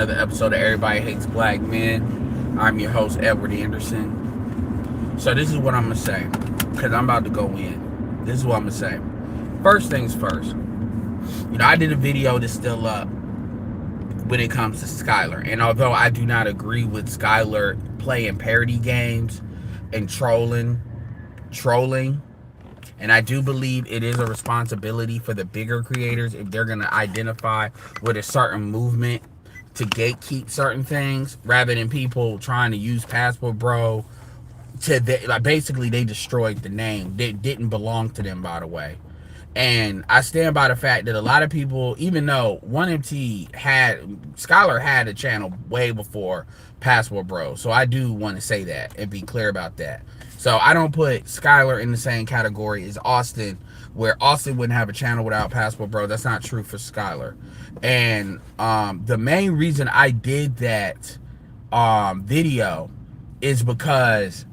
Another episode of Everybody Hates Black Men. I'm your host, Edward Anderson. So this is what I'm going to say, because I'm about to go in. This is what I'm going to say. First things first. I did a video that's still up when it comes to Skylar. And although I do not agree with Skylar playing parody games and trolling, and I do believe it is a responsibility for the bigger creators if they're going to identify with a certain movement to gatekeep certain things rather than people trying to use Passport Bro to basically they destroyed the name. It didn't belong to them, by the way. And I stand by the fact that a lot of people, even though 1MT Skylar had a channel way before Passport Bro. So I do want to say that and be clear about that. So I don't put Skylar in the same category as Austin, where Austin wouldn't have a channel without Passport Bro. That's not true for Skylar. And the main reason I did that video is because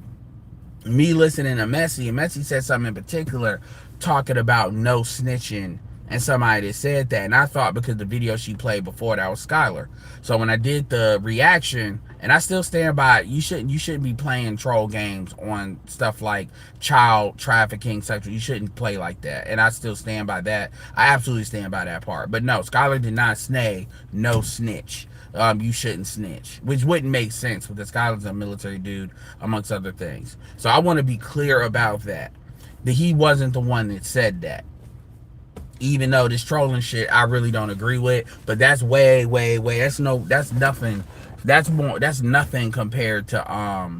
me listening to Messi, and Messi said something in particular talking about no snitching, and somebody that said that, and I thought because the video she played before that was Skylar. So when I did the reaction, and I still stand by it, you shouldn't be playing troll games on stuff like child trafficking, sexual. You shouldn't play like that, and I still stand by that. I absolutely stand by that part. But no, Skylar did not say no snitch. You shouldn't snitch, which wouldn't make sense because Skylar's a military dude, amongst other things. So I want to be clear about that he wasn't the one that said that. Even though this trolling shit I really don't agree with, but that's way that's nothing. That's nothing compared to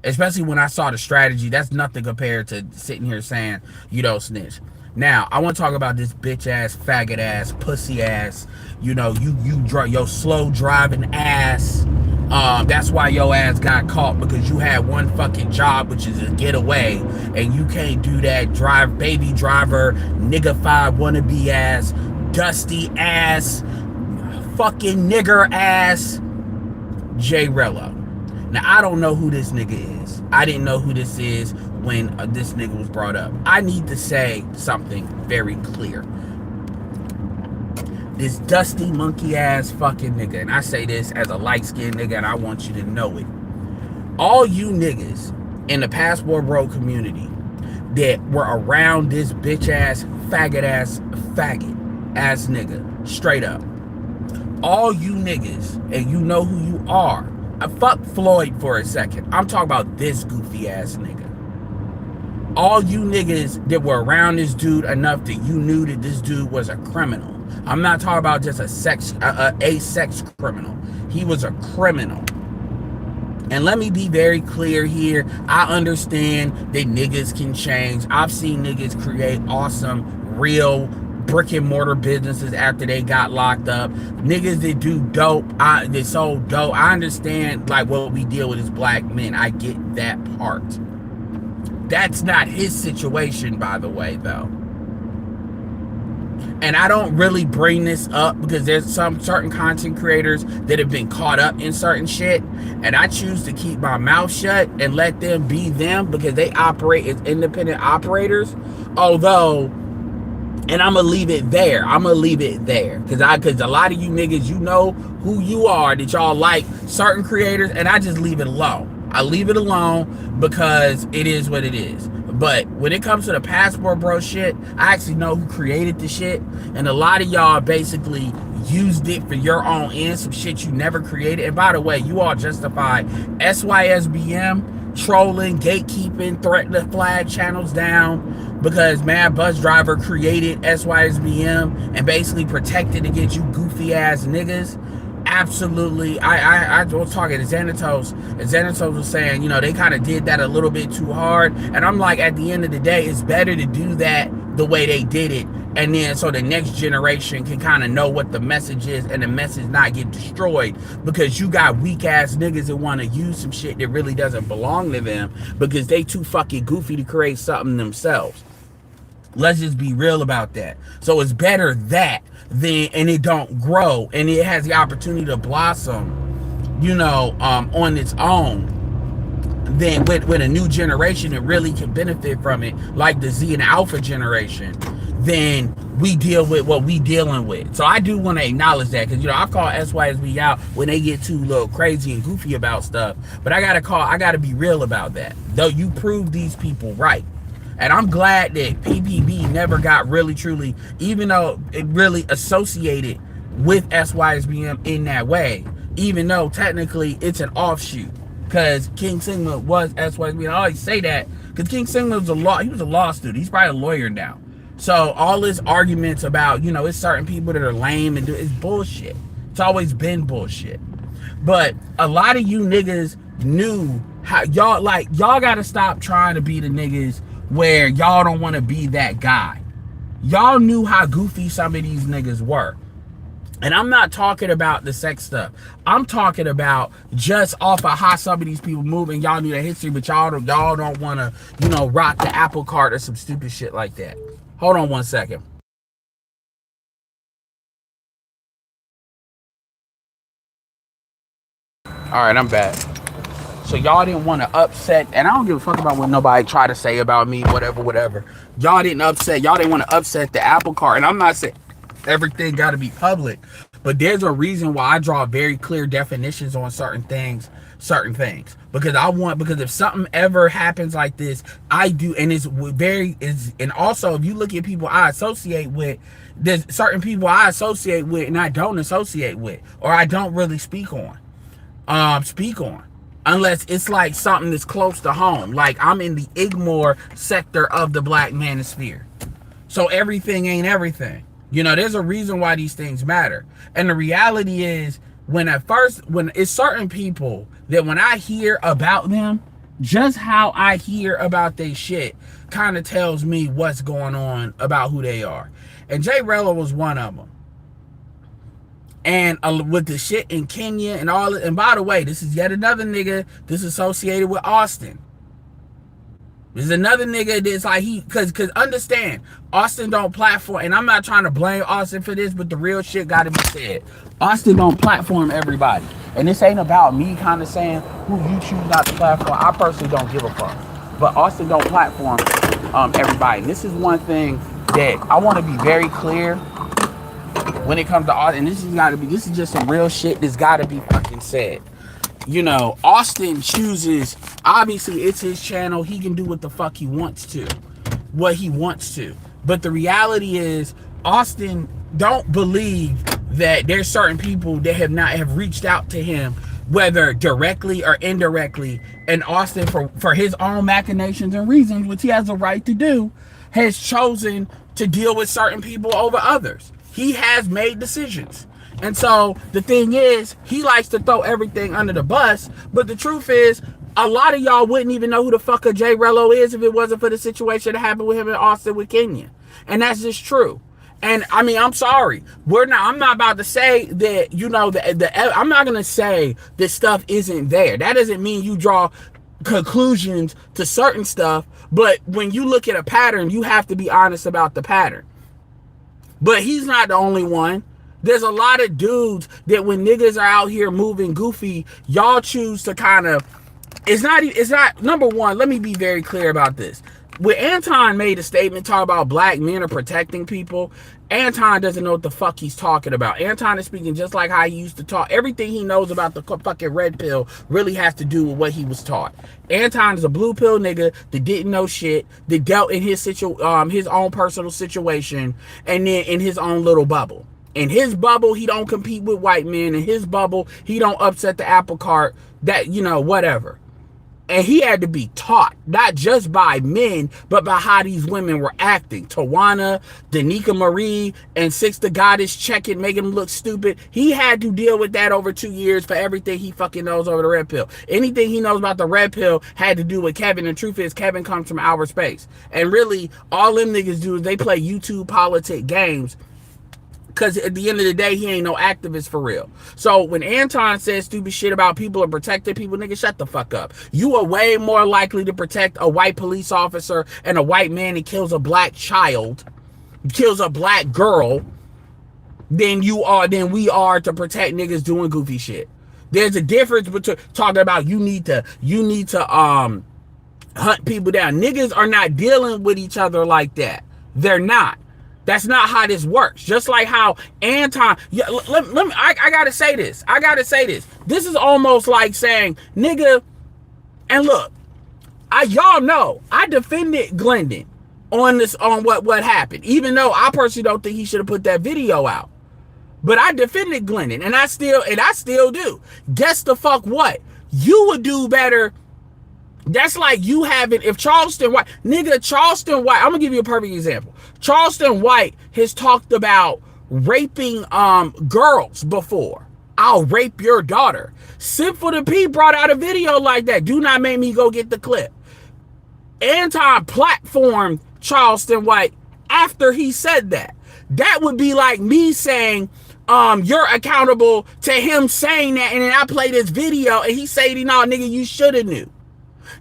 especially when I saw the strategy, that's nothing compared to sitting here saying you don't snitch. Now, I want to talk about this bitch ass, faggot ass, pussy ass, your slow driving ass. That's why your ass got caught, because you had one fucking job, which is to get away, and you can't do that. Baby driver, nigga-fied wannabe ass, dusty ass, fucking nigger ass, rello. Now, I don't know who this nigga is. I didn't know who this is when this nigga was brought up. I need to say something very clear. This dusty monkey ass fucking nigga, and I say this as a light-skinned nigga, and I want you to know it. All you niggas in the Passport Bro community that were around this bitch ass, faggot ass nigga, straight up. All you niggas, and you know who you are. Fuck Floyd for a second. I'm talking about this goofy ass nigga. All you niggas that were around this dude enough that you knew that this dude was a criminal. I'm not talking about just a sex criminal. He was a criminal. And let me be very clear here. I understand that niggas can change. I've seen niggas create awesome, real brick and mortar businesses after they got locked up. Niggas that do dope, they sold dope. I understand like what we deal with as black men. I get that part. That's not his situation, by the way, though. And I don't really bring this up because there's some certain content creators that have been caught up in certain shit, and I choose to keep my mouth shut and let them be them because they operate as independent operators. Although, and I'm gonna leave it there. Because a lot of you niggas, you know who you are, that y'all like certain creators, and I just leave it alone. I leave it alone because it is what it is. But when it comes to the Passport Bro shit, I actually know who created the shit, and a lot of y'all basically used it for your own ends, some shit you never created. And by the way, you all justify SYSBM, trolling, gatekeeping, threatening to flag channels down because Mad Bus Driver created SYSBM and basically protected against you goofy ass niggas. Absolutely. I was talking to Xanatos, and Xanatos was saying, they kind of did that a little bit too hard. And I'm like, at the end of the day, it's better to do that the way they did it. And then so the next generation can kind of know what the message is and the message not get destroyed, because you got weak ass niggas that want to use some shit that really doesn't belong to them because they too fucking goofy to create something themselves. Let's just be real about that. So it's better that and it don't grow and it has the opportunity to blossom, on its own, then with a new generation that really can benefit from it, like the Z and Alpha generation. then we deal with what we dealing with. So I do want to acknowledge that, because I call SYSB out when they get too little crazy and goofy about stuff. But I gotta be real about that. Though you prove these people right. And I'm glad that PPB never got really truly, even though it really associated with SYSBM in that way, even though technically it's an offshoot. Because King Sigma was SYSBM. I always say that because King Sigma was he was a law student. He's probably a lawyer now. So all this arguments about, it's certain people that are lame and it's bullshit. It's always been bullshit. But a lot of you niggas knew how y'all gotta stop trying to be the niggas where y'all don't want to be that guy. Y'all knew how goofy some of these niggas were. And I'm not talking about the sex stuff. I'm talking about just off of how some of these people move, and y'all knew their history, but y'all don't want to, rock the apple cart or some stupid shit like that. Hold on one second. All right, I'm back. So y'all didn't want to upset, and I don't give a fuck about what nobody try to say about me, whatever. Y'all didn't want to upset the apple cart. And I'm not saying everything got to be public, but there's a reason why I draw very clear definitions on certain things. Because if something ever happens like this, I do, and and also if you look at people I associate with, there's certain people I associate with and I don't associate with, or I don't really speak on. Unless it's like something that's close to home. Like I'm in the Igmore sector of the Black Manosphere. So everything ain't everything. There's a reason why these things matter. And the reality is, when it's certain people that when I hear about them, just how I hear about their shit kind of tells me what's going on about who they are. And Jay Rello was one of them. And with the shit in Kenya and all, and by the way, this is yet another nigga that's associated with Austin. There's another nigga that's like cause understand, Austin don't platform, and I'm not trying to blame Austin for this, but the real shit gotta be said. Austin don't platform everybody. And this ain't about me kind of saying who you choose not to platform. I personally don't give a fuck. But Austin don't platform everybody. And this is one thing that I want to be very clear when it comes to Austin. And this is just some real shit that's gotta be fucking said. Austin chooses, obviously it's his channel, he can do what the fuck he wants to. But the reality is, Austin don't believe that there's certain people that have reached out to him, whether directly or indirectly, and Austin, for his own machinations and reasons, which he has a right to do, has chosen to deal with certain people over others. He has made decisions. And so the thing is, he likes to throw everything under the bus, but the truth is, a lot of y'all wouldn't even know who the fuck a Jay Rello is if it wasn't for the situation that happened with him in Austin with Kenya. And that's just true. And I mean, I'm sorry. I'm not about to say that, I'm not going to say that stuff isn't there. That doesn't mean you draw conclusions to certain stuff, but when you look at a pattern, you have to be honest about the pattern. But he's not the only one. There's a lot of dudes that when niggas are out here moving goofy, y'all choose to kind of, it's not, number one, let me be very clear about this. When Anton made a statement talking about black men are protecting people, Anton doesn't know what the fuck he's talking about. Anton is speaking just like how he used to talk. Everything he knows about the fucking red pill really has to do with what he was taught. Anton is a blue pill nigga that didn't know shit, that dealt in his own personal situation, and then in his own little bubble. In his bubble, he don't compete with white men. In his bubble, he don't upset the apple cart, whatever. And he had to be taught, not just by men, but by how these women were acting. Tawana, Danica Marie, and Six the Goddess checking, making him look stupid. He had to deal with that over 2 years for everything he fucking knows over the red pill. Anything he knows about the red pill had to do with Kevin. And the truth is, Kevin comes from outer space. And really, all them niggas do is they play YouTube politic games, because at the end of the day, he ain't no activist for real. So when Anton says stupid shit about people and protecting people, nigga, shut the fuck up. You are way more likely to protect a white police officer and a white man that kills a black child, kills a black girl, than we are to protect niggas doing goofy shit. There's a difference between talking about you need to hunt people down. Niggas are not dealing with each other like that. They're not. That's not how this works. Just like how Anton, yeah, let me, I gotta say this. I gotta say this. This is almost like saying, nigga, and look, y'all know I defended Glendon on what happened, even though I personally don't think he should have put that video out. But I defended Glendon, and I still do. Guess the fuck what? You would do better. That's like you having, if Charleston White, nigga, Charleston White, I'm gonna give you a perfect example. Charleston White has talked about raping girls before. I'll rape your daughter. Simple to P brought out a video like that. Do not make me go get the clip. Anton platformed Charleston White after he said that. That would be like me saying, you're accountable to him saying that, and then I play this video and he say, no, nigga, you should have knew.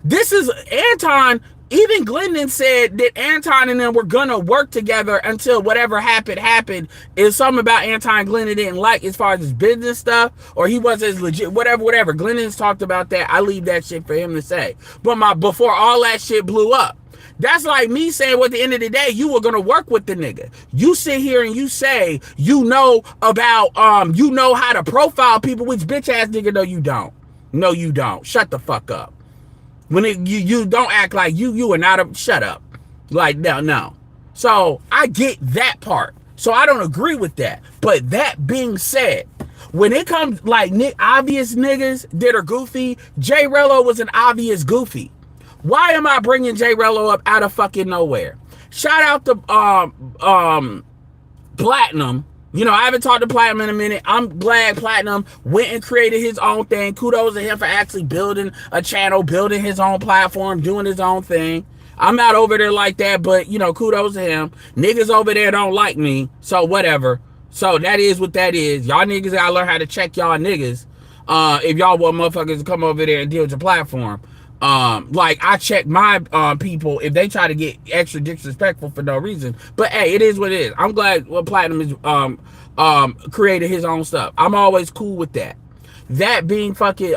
This is Anton. Even Glendon said that Anton and them were gonna work together until whatever happened. Is something about Anton Glendon didn't like as far as his business stuff, or he wasn't as legit, whatever. Glendon's talked about that. I leave that shit for him to say. But before all that shit blew up, that's like me saying, well, at the end of the day, you were gonna work with the nigga. You sit here and you say you know about you know how to profile people, which bitch ass nigga, no you don't. No you don't. Shut the fuck up. When you don't act like you are not shut up. Like, no. So I get that part. So I don't agree with that. But that being said, when it comes like obvious niggas that are goofy, J Rello was an obvious goofy. Why am I bringing J Rello up out of fucking nowhere? Shout out to Platinum. You know, I haven't talked to Platinum in a minute. I'm glad Platinum went and created his own thing. Kudos to him for actually building a channel, building his own platform, doing his own thing. I'm not over there like that, but, you know, kudos to him. Niggas over there don't like me, so whatever. So that is what that is. Y'all niggas gotta learn how to check y'all niggas if y'all want motherfuckers to come over there and deal with your platform. Like I check my people if they try to get extra disrespectful for no reason. But hey, it is what it is. I'm glad Platinum is created his own stuff. I'm always cool with that. That being fucking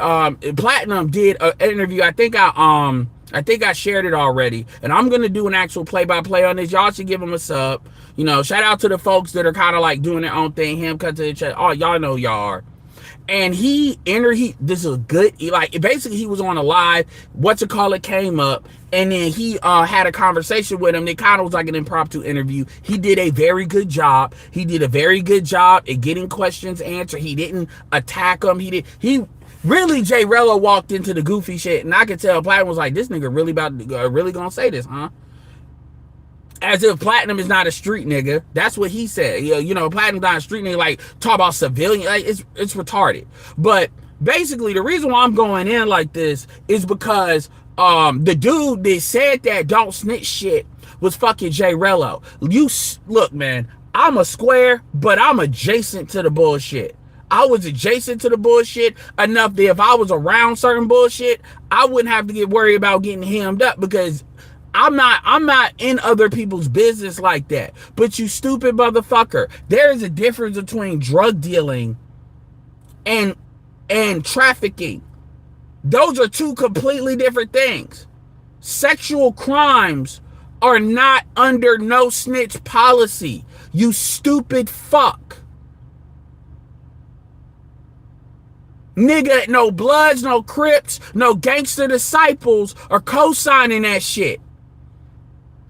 Platinum did an interview. I think I shared it already, and I'm gonna do an actual play-by-play on this. Y'all should give him a sub. You know, shout out to the folks that are kind of like doing their own thing. Him cut to the chat. Oh, y'all know y'all are. And this is good. Like basically, he was on a live. Came up, and then he had a conversation with him. It kind of was like an impromptu interview. He did a very good job. He did a very good job at getting questions answered. He didn't attack him. He really, J Rello walked into the goofy shit, and I could tell Platinum was like, "This nigga really gonna say this, huh?" As if Platinum is not a street nigga. That's what he said. You know, Platinum's not a street nigga. Like, talk about civilian. Like, it's retarded. But basically, the reason why I'm going in like this is because the dude that said that don't snitch shit was fucking J Rello. Look, man, I'm a square, but I'm adjacent to the bullshit. I was adjacent to the bullshit enough that if I was around certain bullshit, I wouldn't have to get worried about getting hemmed up because I'm not in other people's business like that. But you stupid motherfucker, there is a difference between drug dealing and trafficking. Those are two completely different things. Sexual crimes are not under no snitch policy. You stupid fuck. Nigga, no Bloods, no Crips, no Gangster Disciples are co-signing that shit.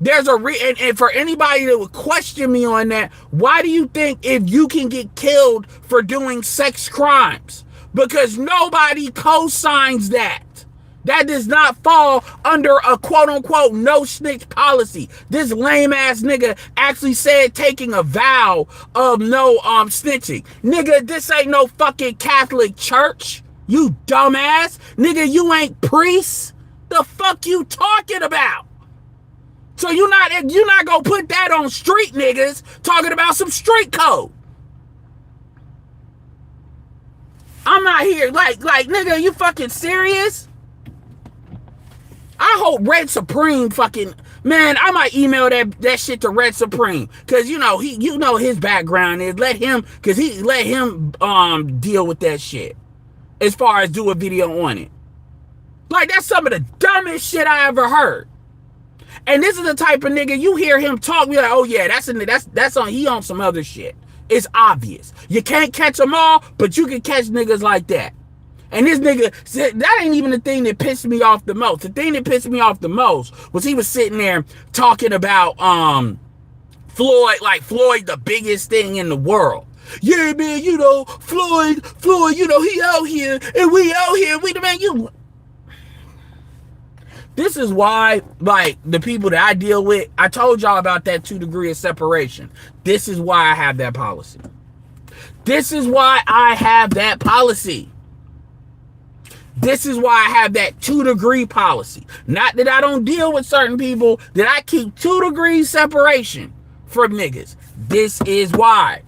There's and for anybody that would question me on that, why do you think if you can get killed for doing sex crimes? Because nobody co-signs that. That does not fall under a quote-unquote no snitch policy. This lame-ass nigga actually said taking a vow of no snitching. Nigga, this ain't no fucking Catholic church. You dumbass. Nigga, you ain't priests. The fuck you talking about? So you're not gonna put that on street niggas talking about some street code. I'm not here like nigga, you fucking serious? I hope Red Supreme fucking, man, I might email that shit to Red Supreme. Cause you know his background is let him deal with that shit. As far as do a video on it. Like that's some of the dumbest shit I ever heard. And this is the type of nigga you hear him talk, be like, oh yeah, that's on he on some other shit. It's obvious. You can't catch them all, but you can catch niggas like that. And this nigga said that ain't even the thing that pissed me off the most. The thing that pissed me off the most was he was sitting there talking about Floyd, like Floyd the biggest thing in the world. Yeah, man, you know, Floyd, you know, he out here and we out here. We the man, you. This is why, like, the people that I deal with, I told y'all about that 2 degree of separation. This is why I have that policy. This is why I have that policy. This is why I have that 2 degree policy. Not that I don't deal with certain people, that I keep 2 degrees separation from niggas. This is why.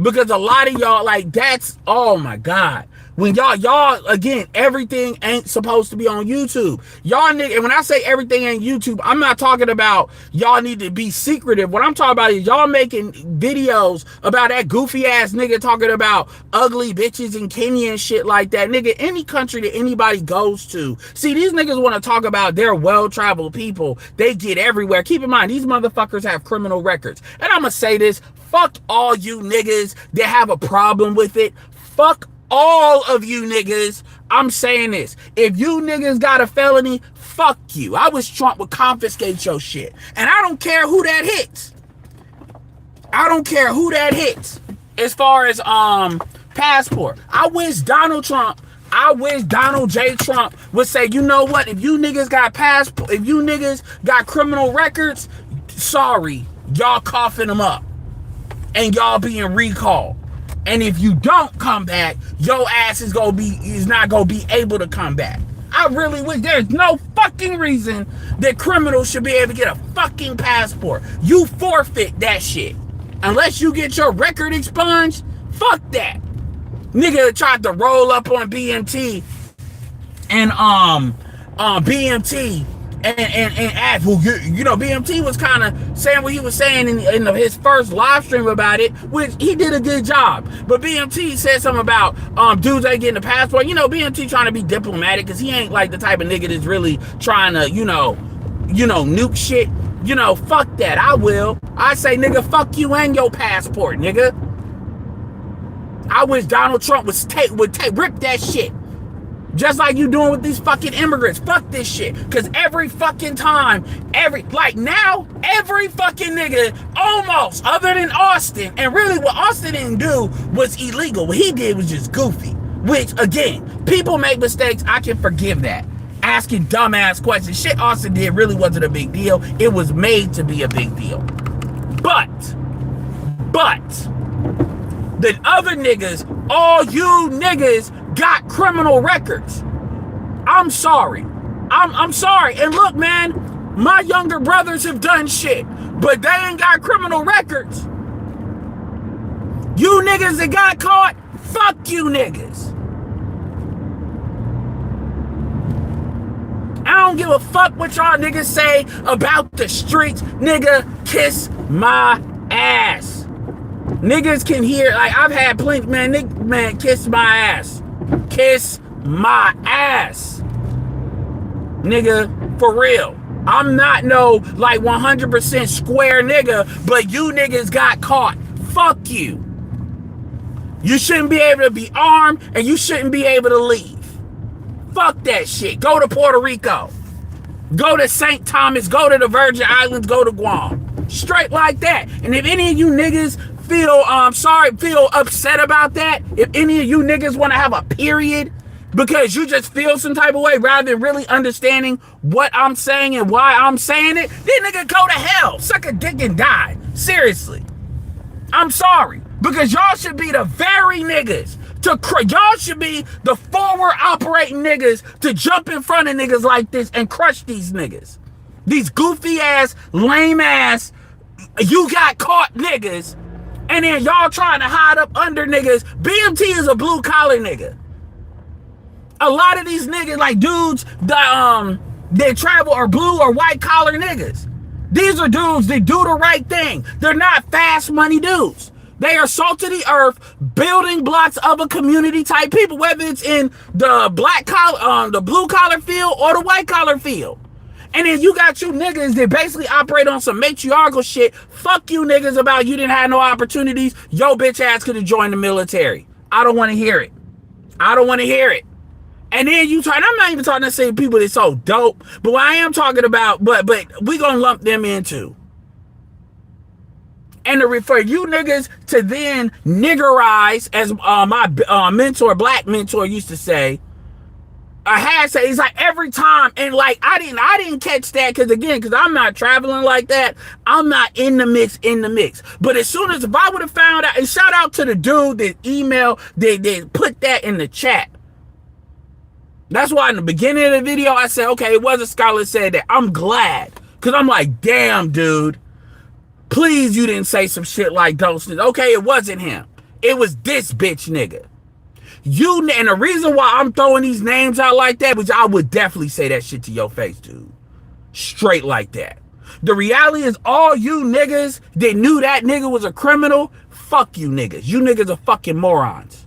Because a lot of y'all, like, that's, oh my God. When y'all, again, everything ain't supposed to be on YouTube. Y'all nigga, and when I say everything ain't YouTube, I'm not talking about y'all need to be secretive. What I'm talking about is y'all making videos about that goofy ass nigga talking about ugly bitches in Kenya and shit like that. Nigga, any country that anybody goes to, see, these niggas want to talk about they're well-traveled people. They get everywhere. Keep in mind, these motherfuckers have criminal records. And I'm gonna say this, fuck all you niggas that have a problem with it. Fuck all of you niggas. I'm saying this. If you niggas got a felony, fuck you. I wish Trump would confiscate your shit. And I don't care who that hits. I don't care who that hits. As far as passport. I wish Donald J. Trump would say, you know what? If you niggas got passport, if you niggas got criminal records, sorry, y'all coughing them up. And y'all being recalled. And if you don't come back, your ass is not gonna be able to come back. I really wish. There's no fucking reason that criminals should be able to get a fucking passport. You forfeit that shit. Unless you get your record expunged, fuck that. Nigga tried to roll up on BMT and BMT and ask, well, you know, BMT was kind of saying what he was saying in his first live stream about it, which he did a good job. But BMT said something about dudes ain't getting a passport. You know, BMT trying to be diplomatic because he ain't like the type of nigga that's really trying to, you know, nuke shit. You know, fuck that. I will. I say, nigga, fuck you and your passport, nigga. I wish Donald Trump would rip that shit. Just like you doing with these fucking immigrants. Fuck this shit. Because every fucking time, every fucking nigga, almost, other than Austin, and really what Austin didn't do was illegal. What he did was just goofy. Which, again, people make mistakes. I can forgive that. Asking dumbass questions. Shit Austin did really wasn't a big deal. It was made to be a big deal. But, the other niggas, all you niggas, got criminal records. I'm sorry. I'm sorry. And look, man, my younger brothers have done shit, but they ain't got criminal records. You niggas that got caught, fuck you niggas. I don't give a fuck what y'all niggas say about the streets. Nigga, kiss my ass. Niggas can hear, like, I've had plenty, man, kiss my ass. Kiss my ass. Nigga, for real. I'm not no, like, 100% square nigga, but you niggas got caught. Fuck you. You shouldn't be able to be armed, and you shouldn't be able to leave. Fuck that shit. Go to Puerto Rico. Go to St. Thomas. Go to the Virgin Islands. Go to Guam. Straight like that. And if any of you niggas feel upset about that, if any of you niggas want to have a period because you just feel some type of way rather than really understanding what I'm saying and why I'm saying it, then nigga go to hell, suck a dick and die. Seriously. I'm sorry. Because y'all should be the very niggas y'all should be the forward operating niggas to jump in front of niggas like this and crush these niggas. These goofy ass, lame ass, you got caught niggas. And then y'all trying to hide up under niggas. BMT is a blue collar nigga. A lot of these niggas, like dudes that travel are blue or white collar niggas. These are dudes that do the right thing. They're not fast money dudes. They are salt of the earth, building blocks of a community type people, whether it's in the black collar, the blue collar field or the white collar field. And then you got you niggas that basically operate on some matriarchal shit. Fuck you niggas about you didn't have no opportunities. Yo bitch ass could have joined the military. I don't want to hear it. I don't want to hear it. And then you try, and I'm not even talking to say people that's so dope, but what I am talking about, but we gonna lump them into. And to refer you niggas to then niggerize, as my mentor, black mentor used to say, it's like every time, and like I didn't catch that because I'm not traveling like that. I'm not in the mix. But as soon as if I would have found out, and shout out to the dude that emailed, they put that in the chat. That's why in the beginning of the video I said, okay, it was a scholar that said that. I'm glad, because I'm like, damn, dude, please you didn't say some shit like those. Okay, it wasn't him. It was this bitch nigga. And the reason why I'm throwing these names out like that, which I would definitely say that shit to your face, dude. Straight like that. The reality is all you niggas that knew that nigga was a criminal, fuck you niggas. You niggas are fucking morons.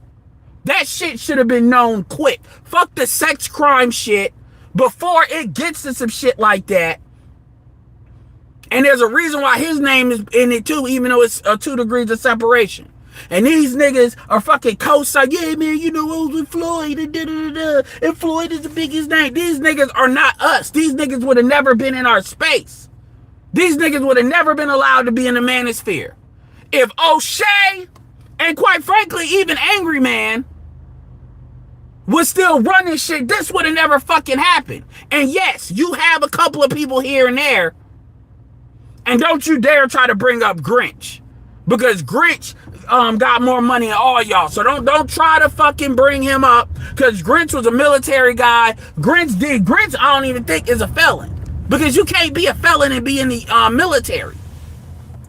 That shit should have been known quick. Fuck the sex crime shit before it gets to some shit like that. And there's a reason why his name is in it too, even though it's 2 degrees of separation. And these niggas are fucking co-sign. Yeah, man, you know, I was with Floyd. And Floyd is the biggest name. These niggas are not us. These niggas would have never been in our space. These niggas would have never been allowed to be in the manosphere. If O'Shea, and quite frankly, even Angry Man, was still running shit, this would have never fucking happened. And yes, you have a couple of people here and there. And don't you dare try to bring up Grinch. Because Grinch got more money than all y'all. So don't try to fucking bring him up. Because Grinch was a military guy. Grinch I don't even think is a felon. Because you can't be a felon and be in the military.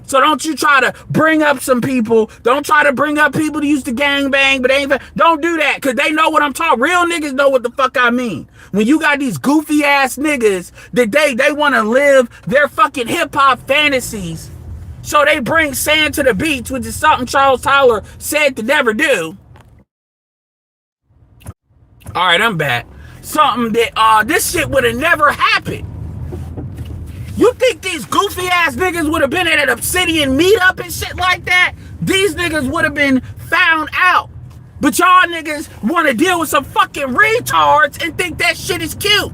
So don't you try to bring up some people. Don't try to bring up people that used to gangbang, but they ain't. Don't do that, because they know what I'm talking. Real niggas know what the fuck I mean. When you got these goofy ass niggas that they want to live their fucking hip hop fantasies. So they bring sand to the beach, which is something Charles Tyler said to never do. All right, I'm back. Something that this shit would have never happened. You think these goofy ass niggas would have been at an Obsidian meetup and shit like that? These niggas would have been found out. But y'all niggas want to deal with some fucking retards and think that shit is cute.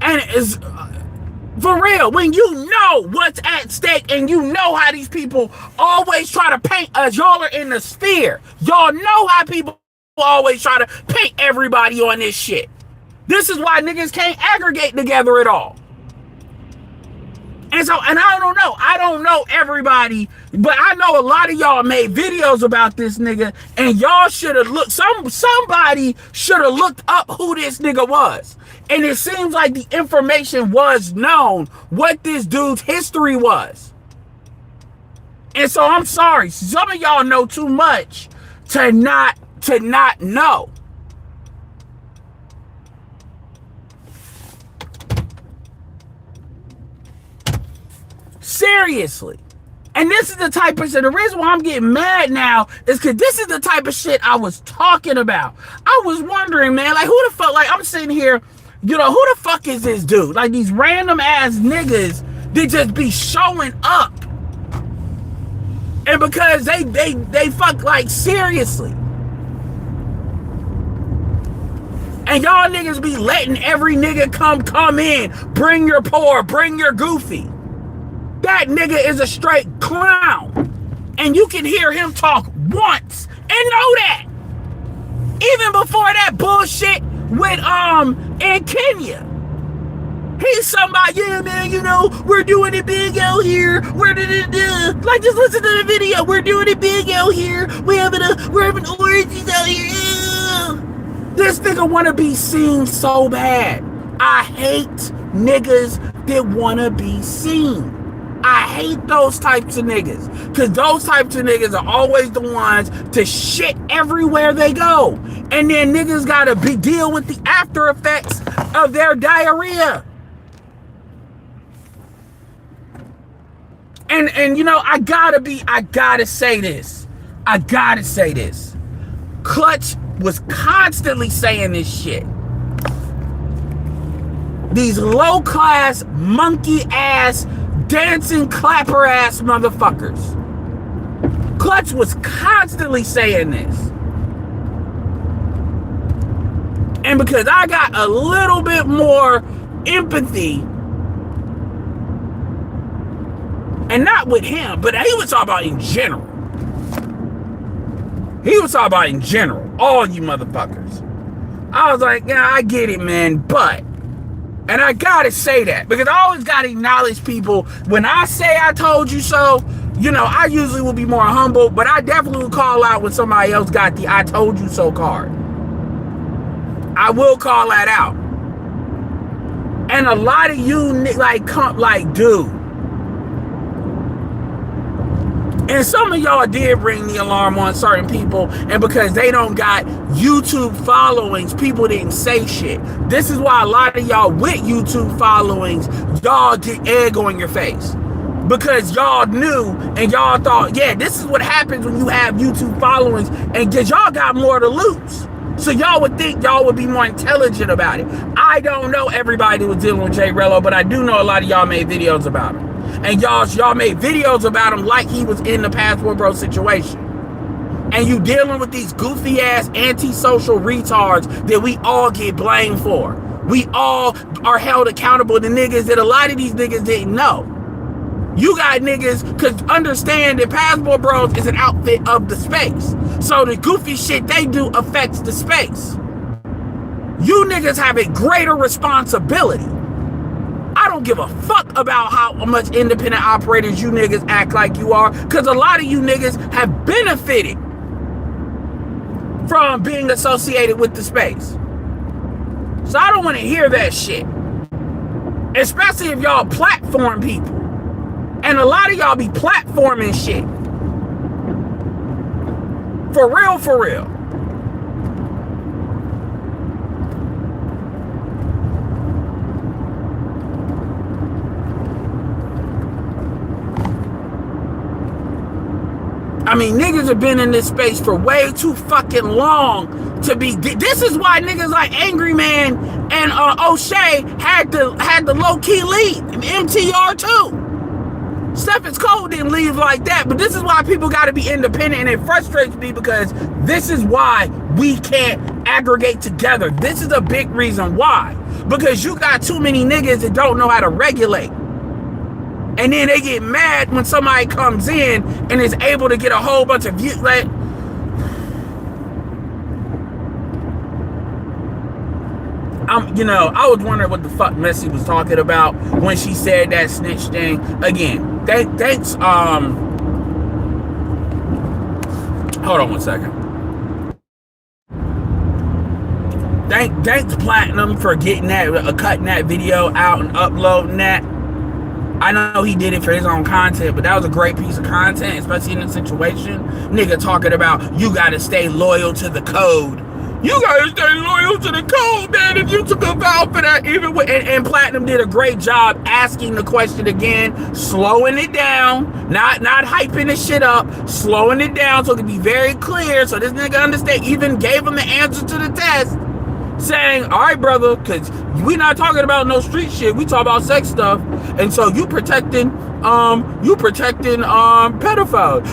And it's for real, when you know what's at stake and you know how these people always try to paint us, y'all are in the sphere. Y'all know how people always try to paint everybody on this shit. This is why niggas can't aggregate together at all. And so, and I don't know everybody, but I know a lot of y'all made videos about this nigga, and y'all should have looked, somebody should have looked up who this nigga was. And it seems like the information was known, what this dude's history was. And so I'm sorry, some of y'all know too much to not know. Seriously. And this is the type of shit, the reason why I'm getting mad now is because this is the type of shit I was talking about. I was wondering, man, like who the fuck, like I'm sitting here, you know, who the fuck is this dude? Like these random ass niggas, they just be showing up. And because they fuck, like, seriously. And y'all niggas be letting every nigga come in, bring your poor, bring your goofy. That nigga is a straight clown. And you can hear him talk once and know that. Even before that bullshit with in Kenya. He's somebody, yeah man, you know, we're doing it big out here. Like just listen to the video. We're doing it big out here. We're having orgies out here. This nigga wanna be seen so bad. I hate niggas that wanna be seen. I hate those types of niggas, because those types of niggas are always the ones to shit everywhere they go. And then niggas gotta deal with the after effects of their diarrhea. And you know, I gotta say this. Clutch was constantly saying this shit. These low-class, monkey-ass, dancing, clapper-ass motherfuckers. Clutch was constantly saying this. And because I got a little bit more empathy, and not with him, but he was talking about in general. He was talking about in general, all you motherfuckers. I was like, yeah, I get it, man, but, and I gotta say that, because I always gotta acknowledge people. When I say I told you so, you know, I usually will be more humble, but I definitely will call out when somebody else got the I told you so card. I will call that out. And a lot of you, like, dude. And some of y'all did ring the alarm on certain people, and because they don't got YouTube followings, people didn't say shit. This is why a lot of y'all with YouTube followings, y'all get egg on your face. Because y'all knew and y'all thought, yeah, this is what happens when you have YouTube followings, and because y'all got more to lose. So y'all would think y'all would be more intelligent about it. I don't know everybody that was dealing with Jay Rello, but I do know a lot of y'all made videos about him. And y'all made videos about him like he was in the Passport Bro situation. And you dealing with these goofy ass antisocial retards that we all get blamed for. We all are held accountable to niggas that a lot of these niggas didn't know. You got niggas, cause understand that Passport Bros is an outfit of the space. So the goofy shit they do affects the space. You niggas have a greater responsibility. I don't give a fuck about how much independent operators you niggas act like you are, cause a lot of you niggas have benefited from being associated with the space. So I don't want to hear that shit. Especially if y'all platform people. And a lot of y'all be platforming shit. For real, for real. I mean, niggas have been in this space for way too fucking long to be. This is why niggas like Angry Man and O'Shea had the low-key lead. And MTR too. Steffens Cole didn't leave like that, but this is why people got to be independent, and it frustrates me because this is why we can't aggregate together. This is a big reason why. Because you got too many niggas that don't know how to regulate. And then they get mad when somebody comes in and is able to get a whole bunch of views. Like, I was wondering what the fuck Messi was talking about when she said that snitch thing. Again, thanks, hold on one second. Thanks Platinum for getting that, cutting that video out and uploading that. I know he did it for his own content, but that was a great piece of content, especially in this situation. Nigga talking about you gotta stay loyal to the code. You gotta stay loyal to the code, man. If you took a vow for that, even with, and Platinum did a great job asking the question again, slowing it down, not hyping the shit up, slowing it down so it can be very clear, so this nigga understand. Even gave him the answer to the test, saying, all right, brother, because we not talking about no street shit, we talk about sex stuff, and so you protecting pedophiles.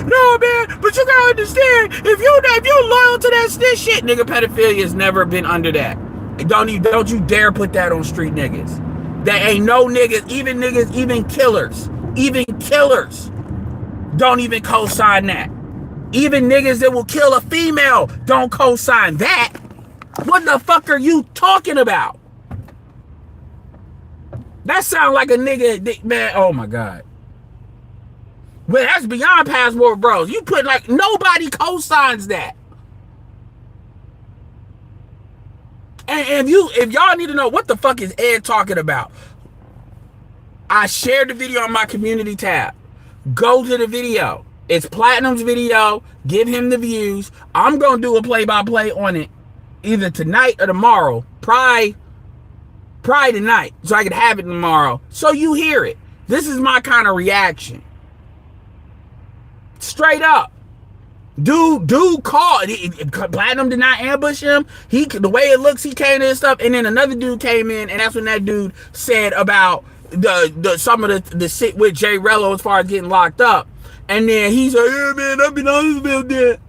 No, man, but you gotta understand, if you're loyal to that snitch shit, nigga, pedophilia has never been under that. Don't you dare put that on street niggas. There ain't no niggas, even killers don't even co-sign that. Even niggas that will kill a female don't co-sign that. What the fuck are you talking about? That sound like a nigga, man, oh my God. Well, that's beyond Passport Bros. You put like, nobody co-signs that. And if y'all need to know what the fuck is Ed talking about, I shared the video on my community tab. Go to the video. It's Platinum's video. Give him the views. I'm going to do a play-by-play on it either tonight or tomorrow. Probably tonight, so I can have it tomorrow. So you hear it. This is my kind of reaction. Straight up. Dude called. Platinum did not ambush him. The way it looks, he came in and stuff, and then another dude came in, and that's when that dude said about the some of the shit with Jay Rello as far as getting locked up. And then he's like, yeah, man, I've been honest about that.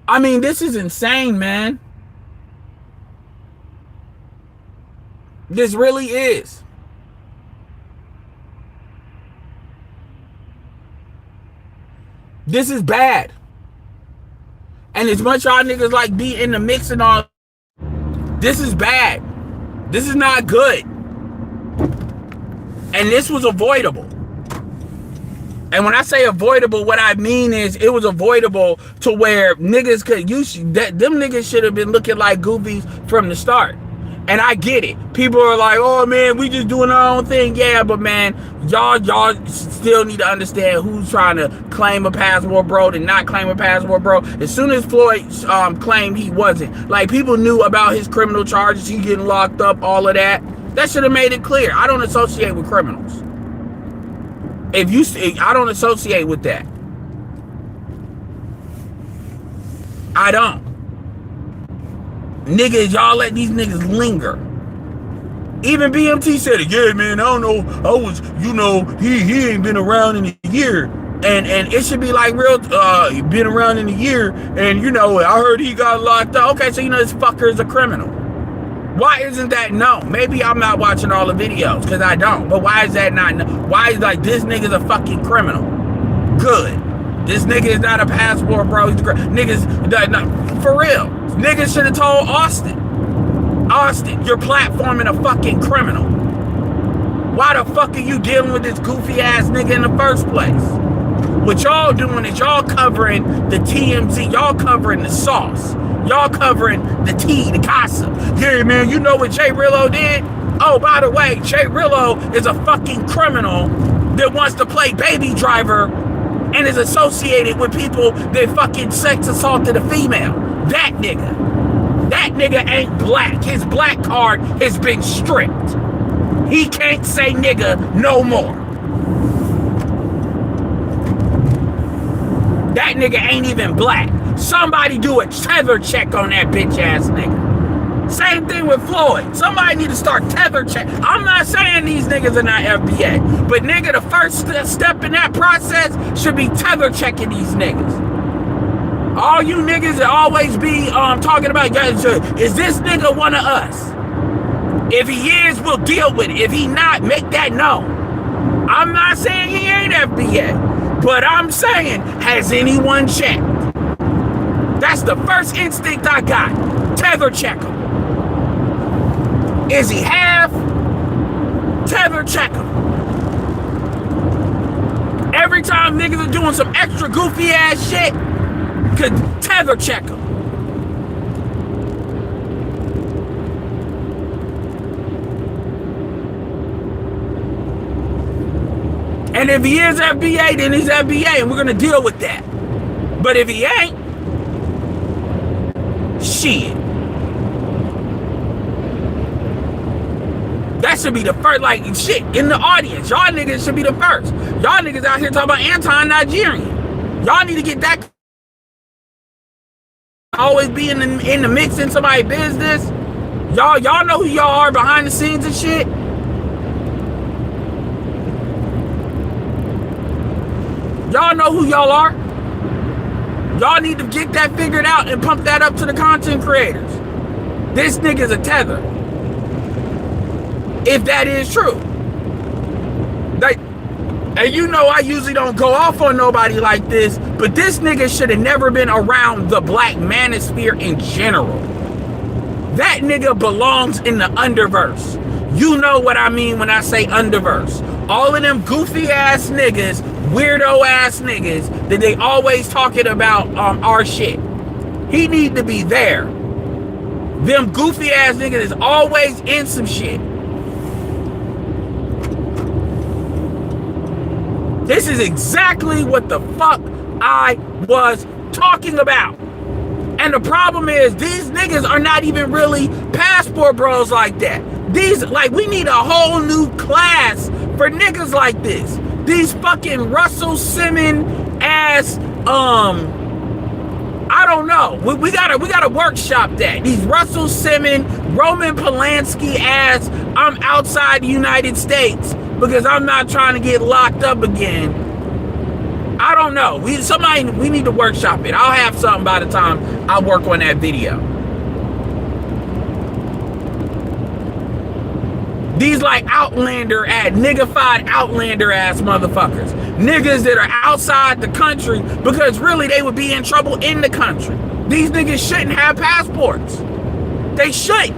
I mean, this is insane, man. This really is. This is bad. And as much y'all niggas like be in the mix and all, this is bad. This is not good. And this was avoidable. And when I say avoidable, what I mean is it was avoidable to where niggas could them niggas should have been looking like goofies from the start. And I get it. People are like, oh man, we just doing our own thing. Yeah, but man, y'all still need to understand who's trying to claim a passport bro and not claim a passport bro. As soon as Floyd claimed he wasn't, like, people knew about his criminal charges, he getting locked up, all of that. That should have made it clear. I don't associate with criminals. I don't associate with that. I don't. Niggas, y'all let these niggas linger. Even BMT said it. Yeah, man, I don't know. He ain't been around in a year. And it should be like real, been around in a year. And, I heard he got locked up. Okay, so this fucker is a criminal. Why isn't that known? Maybe I'm not watching all the videos, because I don't. But why is that not known? Why is this nigga's a fucking criminal? Good. This nigga is not a passport bro. He's niggas, for real. Niggas should have told Austin, you're platforming a fucking criminal. Why the fuck are you dealing with this goofy ass nigga in the first place? What y'all doing is y'all covering the TMZ. Y'all covering the sauce. Y'all covering the tea, the gossip. Yeah, man, you know what Jay Rillo did? Oh, by the way, Jay Rillo is a fucking criminal that wants to play baby driver and is associated with people that fucking sex assaulted a female. That nigga ain't black. His black card has been stripped. He can't say nigga no more. That nigga ain't even black. Somebody do a tether check on that bitch ass nigga. Same thing with Floyd. Somebody need to start tether check. I'm not saying these niggas are not FBA, but nigga, the first step in that process should be tether checking these niggas. All you niggas that always be talking about, is this nigga one of us? If he is, we'll deal with it. If he not, make that known. I'm not saying he ain't FBA, but I'm saying, has anyone checked? That's the first instinct I got. Tether check him. Is he half? Tether check him. Every time niggas are doing some extra goofy ass shit, could tether check him. And if he is FBA, then he's FBA, and we're gonna deal with that. But if he ain't, shit. That should be the first, like, shit, in the audience. Y'all niggas should be the first. Y'all niggas out here talking about anti-Nigerian. Y'all need to get that. Always be in the mix in somebody's business. Y'all know who y'all are behind the scenes and shit. Y'all know who y'all are. Y'all need to get that figured out and pump that up to the content creators. This nigga's a tether. If that is true. And I usually don't go off on nobody like this, but this nigga should have never been around the black manosphere in general. That nigga belongs in the underverse. You know what I mean when I say underverse. All of them goofy ass niggas, weirdo ass niggas that they always talking about our shit. He need to be there. Them goofy ass niggas is always in some shit. This is exactly what the fuck I was talking about. And the problem is, these niggas are not even really passport bros like that. We need a whole new class for niggas like this. These fucking Russell Simmons ass ass, I don't know. We gotta workshop that. These Russell Simmons, Roman Polanski ass, I'm outside the United States because I'm not trying to get locked up again. I don't know. We need to workshop it. I'll have something by the time I work on that video. These like niggified outlander ass motherfuckers. Niggas that are outside the country because really they would be in trouble in the country. These niggas shouldn't have passports. They shouldn't.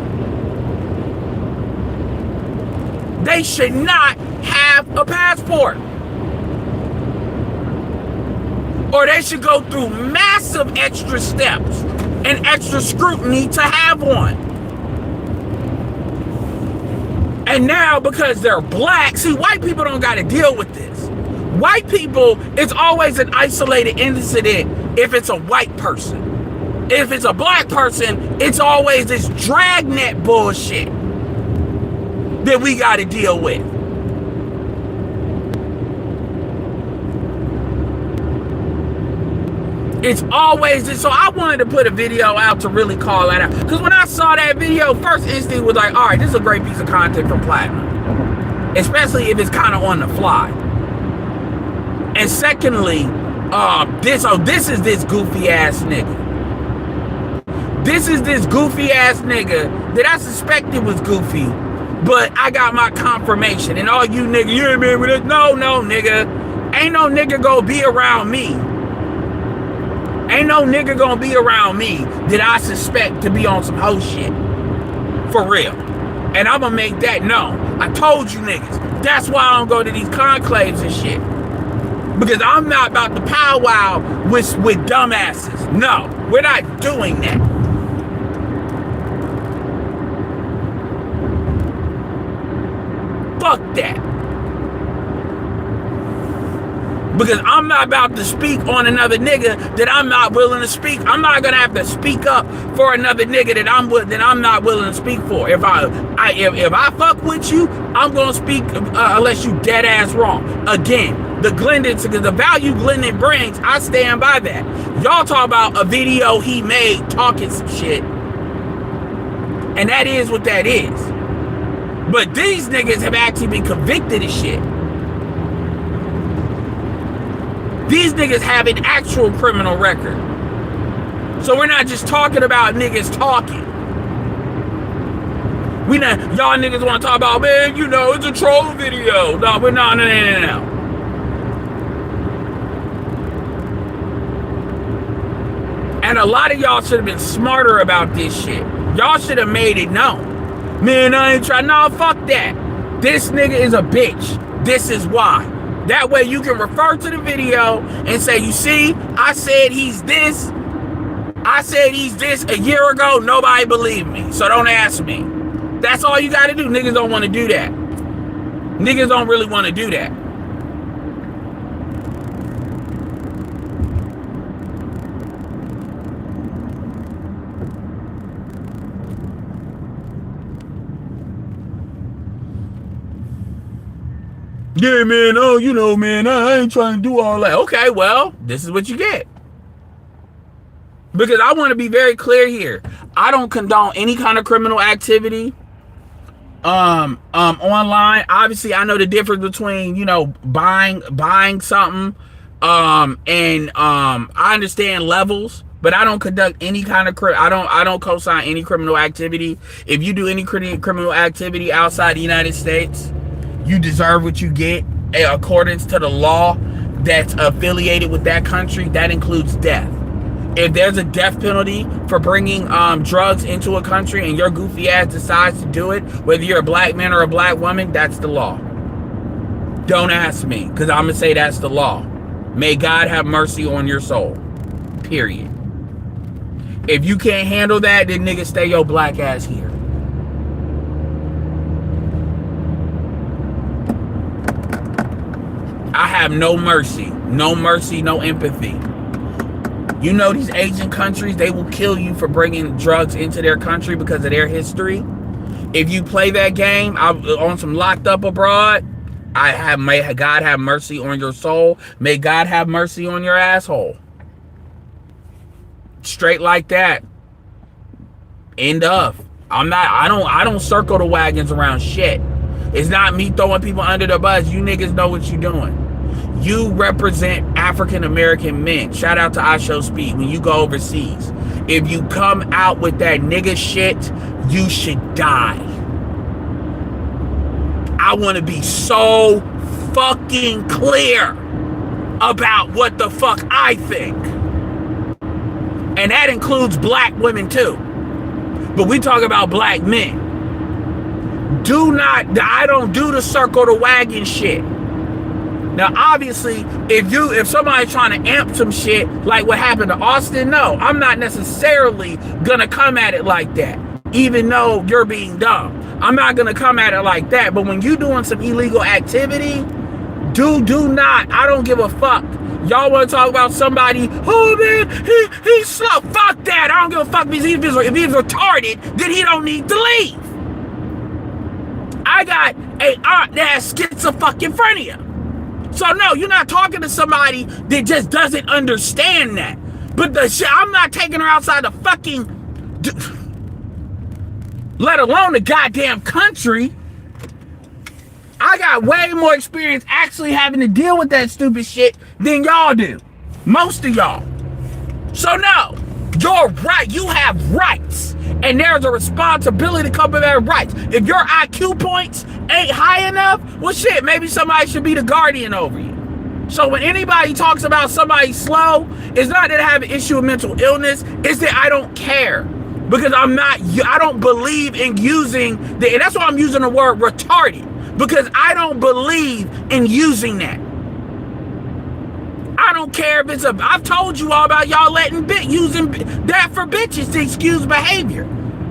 They should not have a passport. Or they should go through massive extra steps and extra scrutiny to have one. And now, because they're black, see, white people don't got to deal with this. White people, it's always an isolated incident if it's a white person. If it's a black person, it's always this dragnet bullshit that we got to deal with. It's always this. So I wanted to put a video out to really call that out. Because when I saw that video, first instinct was like, all right, this is a great piece of content from Platinum. Especially if it's kind of on the fly. And secondly, this is this goofy ass nigga. This is this goofy ass nigga that I suspected was goofy, but I got my confirmation. And all you niggas, you ain't remember this? No, nigga. Ain't no nigga gonna be around me. Ain't no nigga gonna be around me that I suspect to be on some hoe shit. For real. And I'm gonna make that known. I told you niggas. That's why I don't go to these conclaves and shit. Because I'm not about to powwow with dumbasses. No, we're not doing that. Fuck that. Because I'm not about to speak on another nigga that I'm not willing to speak. I'm not gonna have to speak up for another nigga that I'm not willing to speak for. If I fuck with you, I'm gonna speak unless you dead ass wrong. Again, the value Glendon brings, I stand by that. Y'all talk about a video he made talking some shit, and that is what that is. But these niggas have actually been convicted of shit. These niggas have an actual criminal record. So we're not just talking about niggas talking. Y'all niggas want to talk about, man, you know, it's a troll video. No, we're not, no. And a lot of y'all should have been smarter about this shit. Y'all should have made it known. Man, I ain't trying, no, fuck that. This nigga is a bitch. This is why. That way you can refer to the video and say, you see, I said he's this a year ago. Nobody believed me. So don't ask me. That's all you got to do. Niggas don't want to do that. Niggas don't really want to do that. Yeah, man, oh, you know, man, I ain't trying to do all that. Okay, well, this is what you get. Because I want to be very clear here. I don't condone any kind of criminal activity online. Obviously, I know the difference between, you know, buying something and I understand levels, but I don't conduct any kind of I don't co-sign any criminal activity. If you do any criminal activity outside the United States, you deserve what you get according to the law that's affiliated with that country. That includes death. If there's a death penalty for bringing drugs into a country and your goofy ass decides to do it, whether you're a black man or a black woman, that's the law. Don't ask me, because I'm going to say that's the law. May God have mercy on your soul. Period. If you can't handle that, then nigga, stay your black ass here. I have no mercy, no empathy. You know these Asian countries, they will kill you for bringing drugs into their country because of their history. If you play that game on some locked up abroad, May God have mercy on your soul. May God have mercy on your asshole. Straight like that. End of. I don't circle the wagons around shit. It's not me throwing people under the bus. You niggas know what you're doing. You represent African American men. Shout out to I Show Speed. When you go overseas, if you come out with that nigga shit, you should die. I want to be so fucking clear about what the fuck I think. And that includes black women too. But we talk about black men. I don't do the circle the wagon shit. Now, obviously, if somebody's trying to amp some shit like what happened to Austin, no, I'm not necessarily gonna come at it like that, even though you're being dumb. I'm not gonna come at it like that. But when you doing some illegal activity, do not. I don't give a fuck. Y'all want to talk about somebody? Oh man, he's slow. Fuck that. I don't give a fuck because if he's retarded, then he don't need to leave. I got a aunt that has schizophrenia. So no, you're not talking to somebody that just doesn't understand that. But the shit, I'm not taking her outside the fucking, let alone the goddamn country. I got way more experience actually having to deal with that stupid shit than y'all do. Most of y'all. So no, you're right. You have rights. And there's a responsibility to come with that rights. If your IQ points ain't high enough, well shit, maybe somebody should be the guardian over you. So when anybody talks about somebody slow, it's not that I have an issue with mental illness, it's that I don't care. Because I don't believe in using, and that's why I'm using the word retarded. Because I don't believe in using that. I don't care if it's I've told you all about y'all using that for bitches to excuse behavior.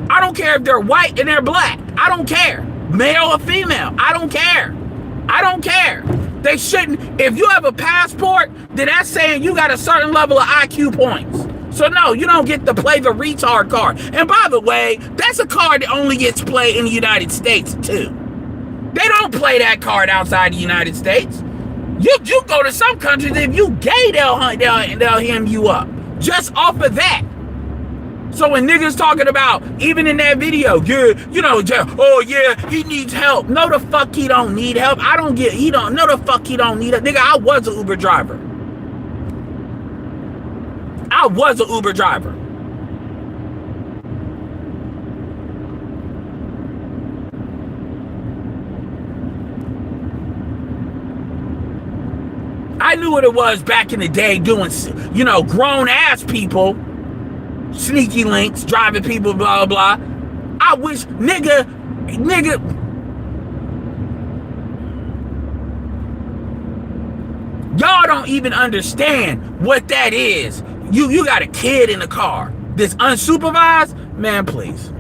I don't care if they're white and they're black. I don't care. Male or female. I don't care. I don't care. They shouldn't. If you have a passport, then that's saying you got a certain level of IQ points. So no, you don't get to play the retard card. And by the way, that's a card that only gets played in the United States too. They don't play that card outside the United States. You go to some countries, if you gay, they'll hem you up. Just off of that. So when niggas talking about, even in that video, oh yeah, he needs help. No the fuck he don't need help. No the fuck he don't need help. Nigga, I was an Uber driver. I was an Uber driver. I knew what it was back in the day doing, grown ass people, sneaky links, driving people, blah, blah, blah. I wish, nigga, y'all don't even understand what that is. You got a kid in the car that's unsupervised, man, please.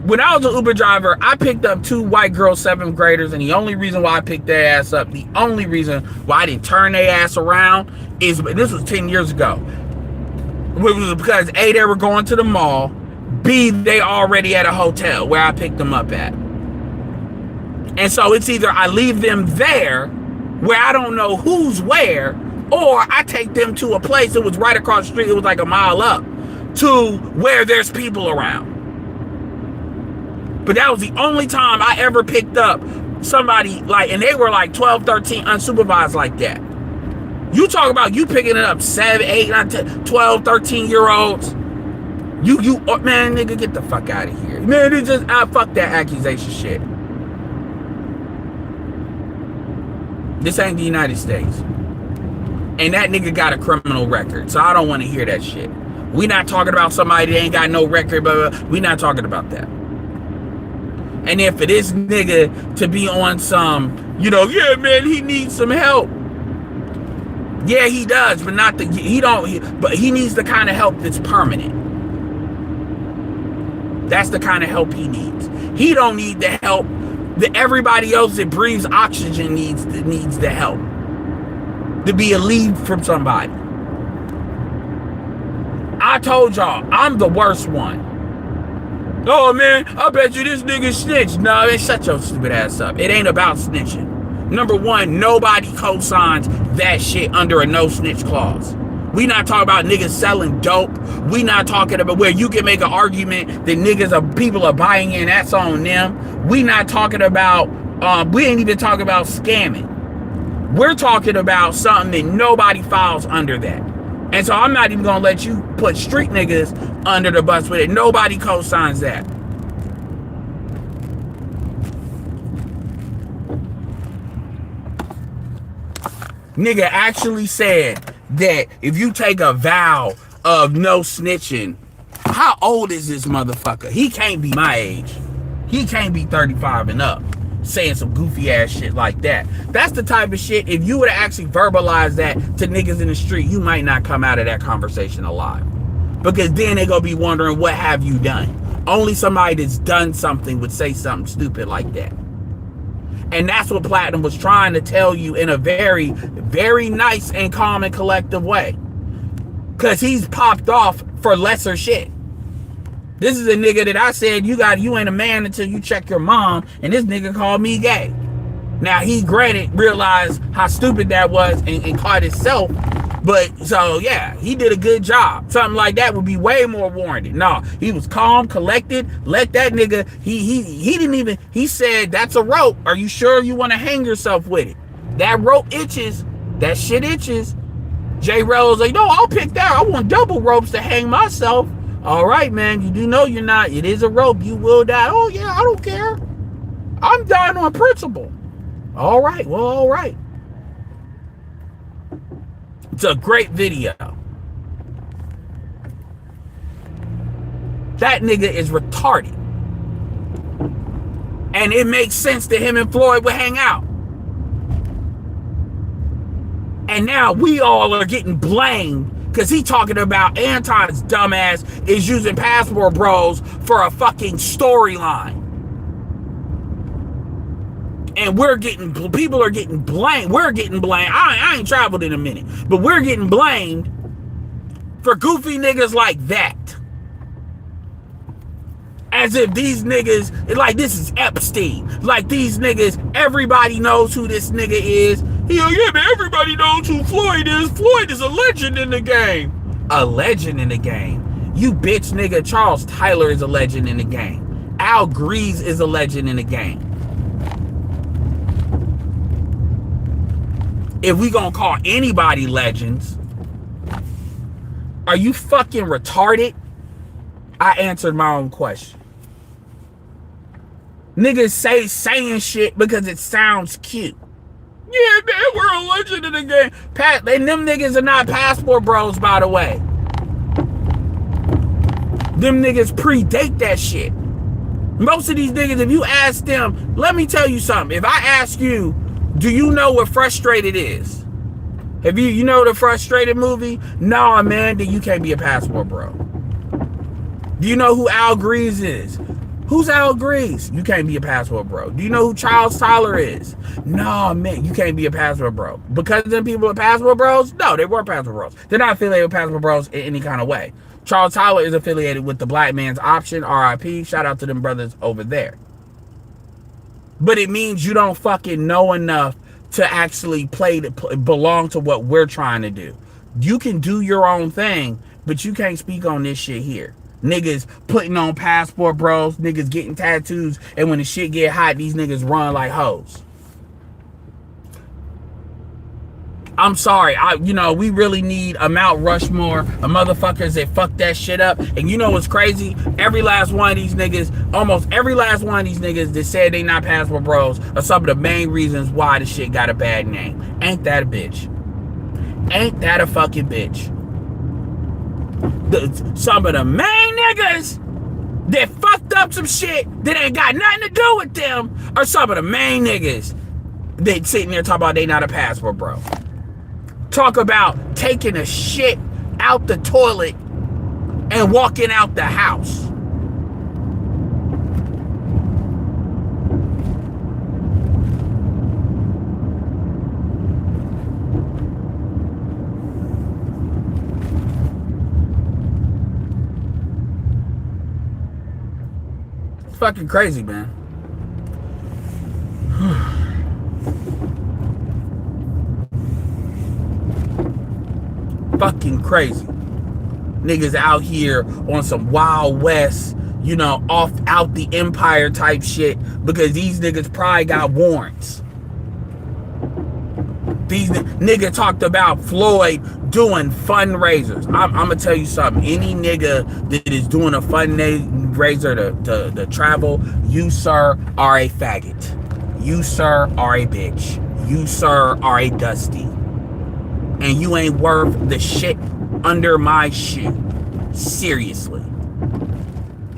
When I was an Uber driver, I picked up 2 white girls, 7th graders, and the only reason why I picked their ass up, the only reason why I didn't turn their ass around is, this was 10 years ago, it was because A, they were going to the mall, B, they already at a hotel where I picked them up at. And so it's either I leave them there where I don't know who's where, or I take them to a place that was right across the street, it was like a mile up, to where there's people around. But that was the only time I ever picked up somebody and they were like 12, 13 unsupervised like that. You talk about you picking it up 7, 8, 9, 10, 12, 13-year-olds. Man, nigga, get the fuck out of here. Man, it's just, fuck that accusation shit. This ain't the United States. And that nigga got a criminal record, so I don't want to hear that shit. We not talking about somebody that ain't got no record, but we not talking about that. And then for this nigga to be on some, yeah, man, he needs some help. Yeah, he does, but but he needs the kind of help that's permanent. That's the kind of help he needs. He don't need the help that everybody else that breathes oxygen needs the help. To be relieved from somebody. I told y'all, I'm the worst one. Oh man, I bet you this nigga snitched. No, man, shut your stupid ass up. It ain't about snitching. Number one, nobody co-signs that shit under a no snitch clause. We not talking about niggas selling dope. We not talking about where you can make an argument that people are buying in. That's on them. We not talking about, we ain't even talking about scamming. We're talking about something that nobody files under that. And so I'm not even gonna let you put street niggas under the bus with it. Nobody co-signs that. Nigga actually said that if you take a vow of no snitching, how old is this motherfucker? He can't be my age. He can't be 35 and up saying some goofy ass shit like that. That's the type of shit, if you would have actually verbalized that to niggas in the street, you might not come out of that conversation alive. Because then they gonna be wondering, what have you done? Only somebody that's done something would say something stupid like that. And that's what Platinum was trying to tell you in a very, very nice and calm and collective way. Because he's popped off for lesser shit. This is a nigga that I said, you ain't a man until you check your mom, and this nigga called me gay. Now, he granted realized how stupid that was and caught himself. But, so, yeah, he did a good job. Something like that would be way more warranted. No, he was calm, collected, let that nigga, he didn't even, he said, that's a rope. Are you sure you want to hang yourself with it? That rope itches. That shit itches. J. Rello's like, no, I'll pick that. I want double ropes to hang myself. All right, man, you do know you're not. It is a rope. You will die. Oh, yeah, I don't care. I'm dying on principle. All right, well, all right. It's a great video. That nigga is retarded. And it makes sense that him and Floyd would hang out. And now we all are getting blamed because he talking about Anton's dumbass is using Passport Bros for a fucking storyline. And people are getting blamed. We're getting blamed. I ain't traveled in a minute, but we're getting blamed for goofy niggas like that. As if these niggas, like this is Epstein. Like these niggas, everybody knows who this nigga is. Yeah, but everybody knows who Floyd is. Floyd is a legend in the game. A legend in the game. You bitch nigga, Charles Tyler is a legend in the game. Al Grease is a legend in the game. If we gonna call anybody legends, are you fucking retarded? I answered my own question. Niggas saying shit because it sounds cute. Yeah, man, we're a legend in the game. And them niggas are not Passport Bros, by the way. Them niggas predate that shit. Most of these niggas, if you ask them, let me tell you something. If I ask you, do you know what Frustrated is? Have you know the Frustrated movie? Nah, man, then you can't be a Passport Bro. Do you know who Al Grease is? Who's Al Grease? You can't be a Passport Bro. Do you know who Charles Tyler is? No, man, you can't be a Passport Bro. Because them people are Passport Bros? No, they were Passport Bros. They're not affiliated with Passport Bros in any kind of way. Charles Tyler is affiliated with the Black Man's Option, RIP. Shout out to them brothers over there. But it means you don't fucking know enough to actually belong to what we're trying to do. You can do your own thing, but you can't speak on this shit here. Niggas putting on Passport Bros, niggas getting tattoos, and when the shit get hot, these niggas run like hoes. I'm sorry, we really need a Mount Rushmore of motherfuckers that fuck that shit up. And you know what's crazy? Every last one of these niggas, almost every last one of these niggas that said they not Passport Bros are some of the main reasons why the shit got a bad name. Ain't that a bitch? Ain't that a fucking bitch? Some of the main niggas that fucked up some shit that ain't got nothing to do with them are some of the main niggas that sitting there talking about they not a Passport Bro. Talk about taking a shit out the toilet and walking out the house. Fucking crazy, man. fucking crazy. Niggas out here on some Wild West, you know, off out the empire type shit because these niggas probably got warrants. These nigga talked about Floyd doing fundraisers. I'm gonna tell you something. Any nigga that is doing a fundraiser to travel, you sir are a faggot. You sir are a bitch. You sir are a dusty. And you ain't worth the shit under my shoe. Seriously.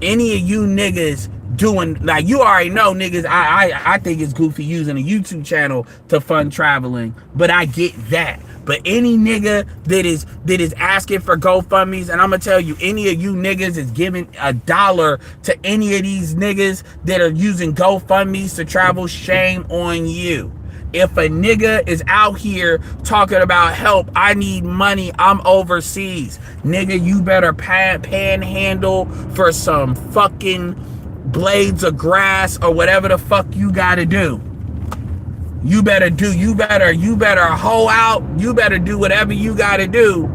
Any of you niggas doing, like, you already know, niggas, I think it's goofy using a YouTube channel to fund traveling, but I get that. But any nigga that is asking for GoFundMes, and I'm gonna tell you, any of you niggas is giving $1 to any of these niggas that are using GoFundMes to travel, shame on you. If a nigga is out here talking about help, I need money, I'm overseas, nigga, you better panhandle for some fucking blades of grass or whatever the fuck you gotta do. You better hoe out, you better do whatever you gotta do,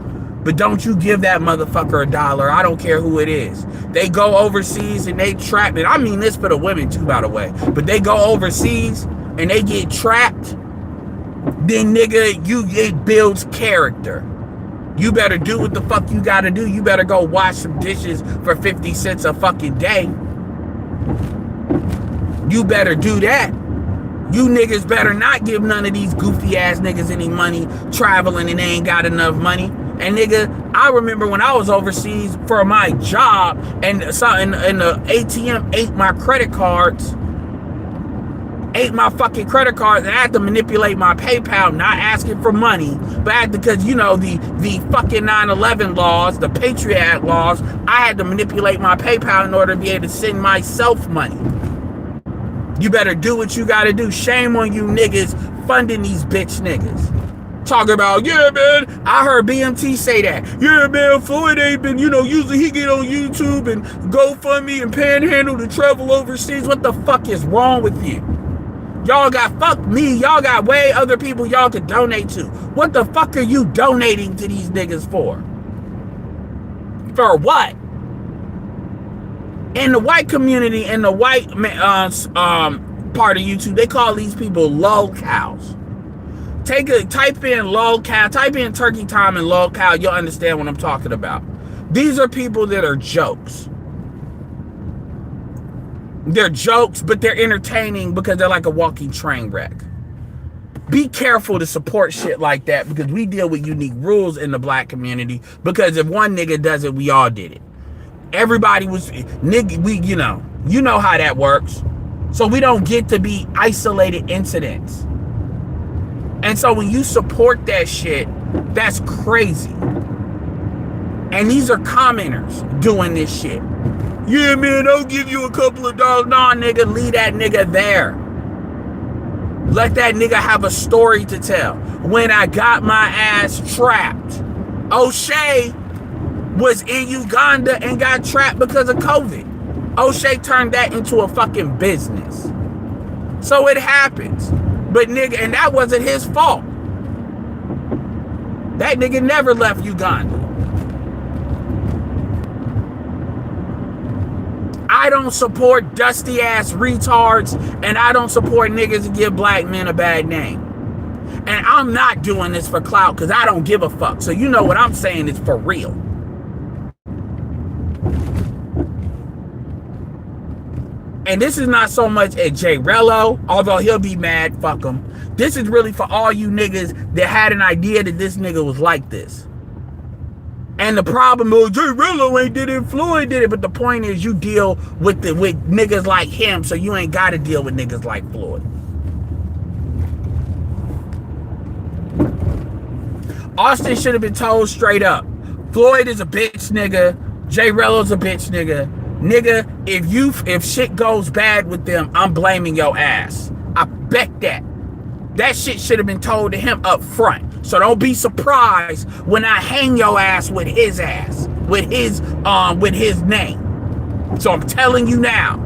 but don't you give that motherfucker $1. I don't care who it is. They go overseas and they trap it. I mean this for the women too, by the way. But they go overseas and they get trapped, then nigga, it builds character. You better do what the fuck you gotta do. You better go wash some dishes for 50 cents a fucking day. You better do that. You niggas better not give none of these goofy ass niggas any money traveling and they ain't got enough money. And nigga, I remember when I was overseas for my job and the ATM ate my credit cards. Ate my fucking credit cards, and I had to manipulate my PayPal, not asking for money, but I had to, because, you know, the fucking 9/11 laws, the Patriot Act laws, I had to manipulate my PayPal in order to be able to send myself money. You better do what you gotta do. Shame on you niggas funding these bitch niggas. Talking about, yeah, man, I heard BMT say that. Yeah, man, Floyd ain't been, you know, usually he get on YouTube and GoFundMe and panhandle to travel overseas. What the fuck is wrong with you? Y'all got, fuck me, y'all got way other people y'all could donate to. What the fuck are you donating to these niggas for? For what? In the white community, in the white part of YouTube, they call these people lolcows. Type in lolcow, type in turkey time and lolcow, you'll understand what I'm talking about. These are people that are jokes. They're jokes, but they're entertaining because they're like a walking train wreck. Be careful to support shit like that because we deal with unique rules in the black community, because if one nigga does it, we all did it. Everybody was, nigga, you know how that works. So we don't get to be isolated incidents. And so when you support that shit, that's crazy. And these are commenters doing this shit. Yeah, man, I'll give you a couple of dollars. Nah, nigga, leave that nigga there. Let that nigga have a story to tell. When I got my ass trapped, O'Shea was in Uganda and got trapped because of COVID. O'Shea turned that into a fucking business. So it happens. But nigga, and that wasn't his fault. That nigga never left Uganda. I don't support dusty ass retards, and I don't support niggas that give black men a bad name. And I'm not doing this for clout because I don't give a fuck. So you know what I'm saying is for real. And this is not so much at rello, although he'll be mad, fuck him. This is really for all you niggas that had an idea that this nigga was like this. And the problem is, rello ain't did it, Floyd did it. But the point is, you deal with niggas like him, so you ain't got to deal with niggas like Floyd. Austin should have been told straight up. Floyd is a bitch nigga. rello's a bitch nigga. Nigga, if shit goes bad with them, I'm blaming your ass. I bet that. That shit should have been told to him up front. So don't be surprised when I hang your ass with his name. So I'm telling you now.